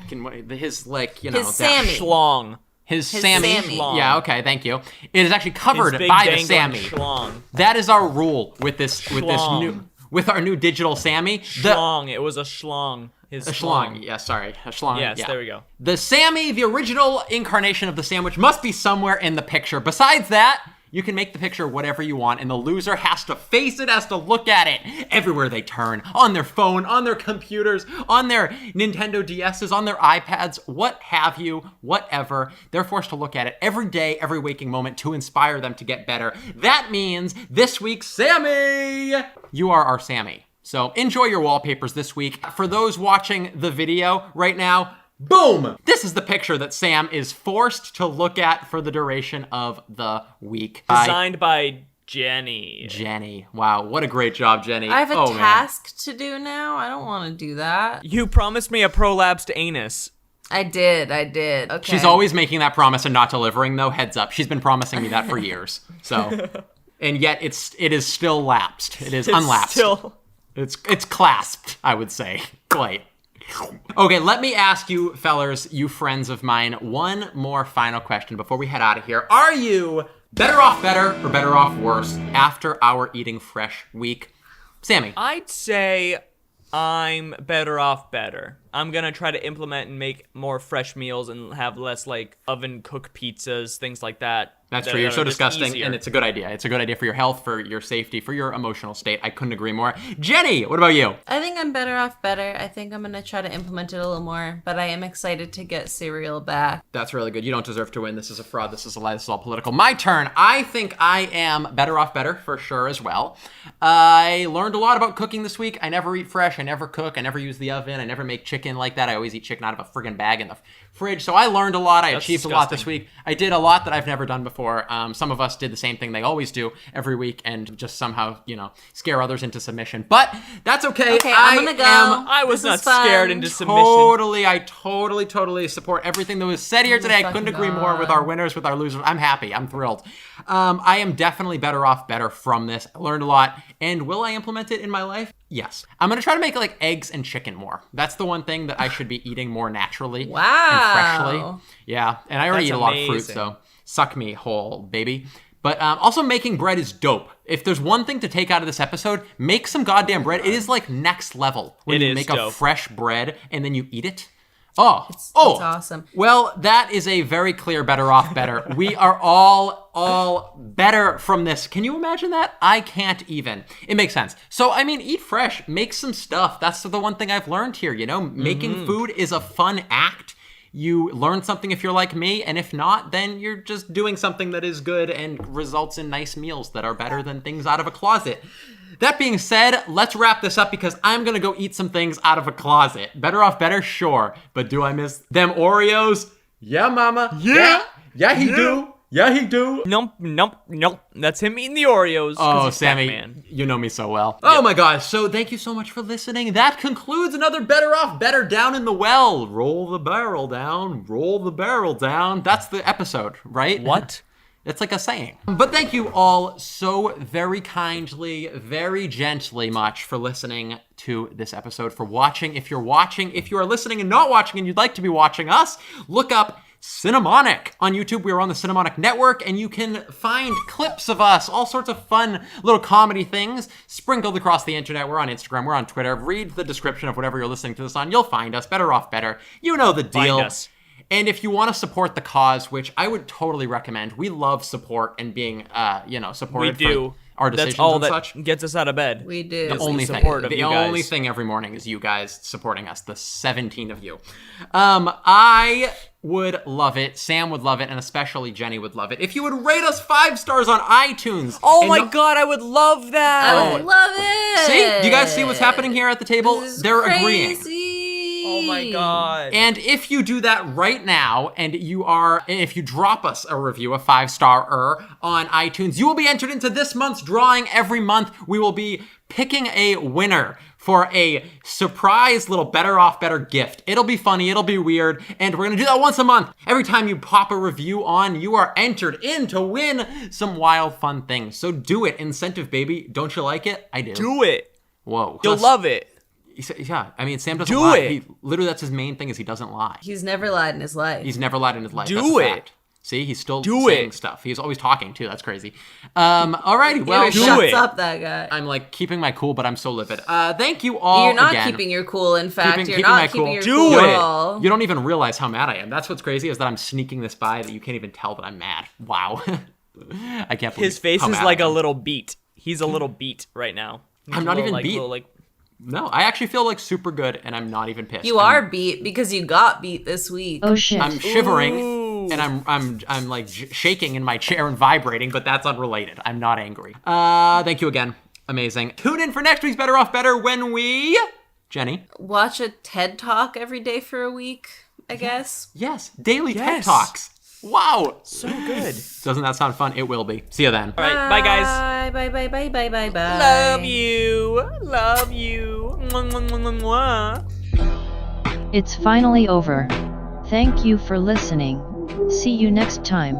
His like, His that Sammy. Schlong. His His Sammy. Sammy. Yeah, okay, thank you. It is actually covered His big by the dangling Sammy. Schlong. That is our rule with this Schlong. with our new digital Sammy. Schlong. It was a schlong. His A schlong. Yeah, sorry. A schlong. Yes, yeah. there we go. The Sammy, the original incarnation of the sandwich, must be somewhere in the picture. Besides that, you can make the picture whatever you want, and the loser has to face it, has to look at it everywhere they turn. On their phone, on their computers, on their Nintendo DSs, on their iPads, what have you, whatever. They're forced to look at it every day, every waking moment to inspire them to get better. That means this week's Sammy! You are our Sammy. So enjoy your wallpapers this week. For those watching the video right now, boom! This is the picture that Sam is forced to look at for the duration of the week. Designed by Jenny. Jenny. Wow, what a great job, Jenny. I have a Oh, man. task to do now. I don't want to do that. You promised me a prolapsed anus. I did. Okay. She's always making that promise and not delivering, though. Heads up. She's been promising me that for years. So, and yet it is still lapsed. It is unlapsed. Still. It's clasped, I would say. Quite. Okay, let me ask you, fellers, you friends of mine, one more final question before we head out of here. Are you better off better or better off worse after our eating fresh week? Sammy. I'd say I'm better off better. I'm gonna try to implement and make more fresh meals and have less like oven cooked pizzas, things like that. That's that true. You're are so just disgusting, easier. and it's a good idea. It's a good idea for your health, for your safety, for your emotional state. I couldn't agree more. Jenny, what about you? I think I'm better off better. I think I'm going to try to implement it a little more, but I am excited to get cereal back. That's really good. You don't deserve to win. This is a fraud. This is a lie. This is all political. My turn. I think I am better off better for sure as well. I learned a lot about cooking this week. I never eat fresh. I never cook. I never use the oven. I never make chicken like that. I always eat chicken out of a friggin' bag in the fridge. So I learned a lot. I achieved a lot this week. I did a lot that I've never done before. Some of us did the same thing they always do every week and just somehow, scare others into submission. But that's okay. Okay, I'm gonna go. I was This not is fun. scared into submission. I totally support everything that was said here today. I couldn't agree more with our winners, with our losers. I'm happy. I'm thrilled. I am definitely better off better from this. I learned a lot. And will I implement it in my life? Yes. I'm going to try to make like eggs and chicken more. That's the one thing that I should be eating more naturally and freshly. Wow. Yeah. And I already That's eat a lot of fruit, amazing. so suck me whole, baby. But also making bread is dope. If there's one thing to take out of this episode, make some goddamn bread. It is like next level when It you is make a dope. fresh bread and then you eat it. It's awesome. Well, that is a very clear better off better. We are all better from this. Can you imagine that? I can't even. It makes sense. So, I mean, eat fresh, make some stuff. That's the one thing I've learned here, Making food is a fun act. You learn something if you're like me, and if not, then you're just doing something that is good and results in nice meals that are better than things out of a closet. That being said, let's wrap this up because I'm gonna go eat some things out of a closet. Better off better, sure. But do I miss them Oreos? Yeah, mama. Yeah, he do. Yeah, he do. Nope. That's him eating the Oreos. 'cause Oh, he's Sammy, Pac-Man. you know me so well. Oh my gosh, so thank you so much for listening. That concludes another Better Off Better Down in the Well. Roll the barrel down, roll the barrel down. That's the episode, right? What? It's like a saying. But thank you all so very kindly, very gently much for listening to this episode, for watching. If you are listening and not watching and you'd like to be watching us, look up Cinemonic on YouTube. We are on the Cinemonic Network, and you can find clips of us, all sorts of fun little comedy things sprinkled across the internet. We're on Instagram, we're on Twitter. Read the description of whatever you're listening to this on. You'll find us. Better Off Better. You know the deal. Find us. And if you want to support the cause, which I would totally recommend, we love support and being, We supported do. for our decisions That's all and that such. gets us out of bed. We do. The only thing. support of The you only guys. thing every morning is you guys supporting us, the 17 of you. I would love it. Sam would love it, and especially Jenny would love it if you would rate us 5 stars on iTunes. Oh And my no- god, I would love that. I love it. See? Do you guys see what's happening here at the table? This is They're agreeing. crazy. Oh my god. And if you do that right now, and if you drop us a review, a 5-star on iTunes, you will be entered into this month's drawing. Every month, we will be picking a winner for a surprise little Better Off Better gift. It'll be funny, it'll be weird, and we're gonna do that once a month. Every time you pop a review on, you are entered in to win some wild, fun things. So do it. Incentive, baby. Don't you like it? I do. Do it. Whoa. You'll love it. Yeah, I mean, Sam doesn't Do lie. it. Literally, that's his main thing is he doesn't lie. He's never lied in his life. He's never lied in his life. Do That's a it. fact. See, he's still Do saying it. stuff. He's always talking too. That's crazy. Alrighty, well, Never do shuts it. up, that guy. I'm like keeping my cool, but I'm so livid. Thank you all. You're not again. keeping your cool. In fact, Keeping you're my not cool. keeping your Do cool it. at all. You don't even realize how mad I am. That's what's crazy is that I'm sneaking this by that you can't even tell that I'm mad. Wow. I can't believe His face how is mad like I a am. little beat. He's a little beat right now. I'm not even like, beat. like, No, I actually feel like super good, and I'm not even pissed. You I'm- are beat because you got beat this week. Oh shit. I'm shivering, Ooh. and I'm like shaking in my chair and vibrating, but that's unrelated. I'm not angry. Thank you again. Amazing. Tune in for next week's Better Off Better when we... Jenny? Watch a TED Talk every day for a week, I guess. Yes, daily TED Yes. Talks. Wow. so good. Doesn't that sound fun? It will be. See you then. All right, bye guys. Bye, bye, bye, bye, bye, bye. Love you. Love you. Mwah, mwah, mwah, mwah. It's finally over. Thank you for listening. See you next time.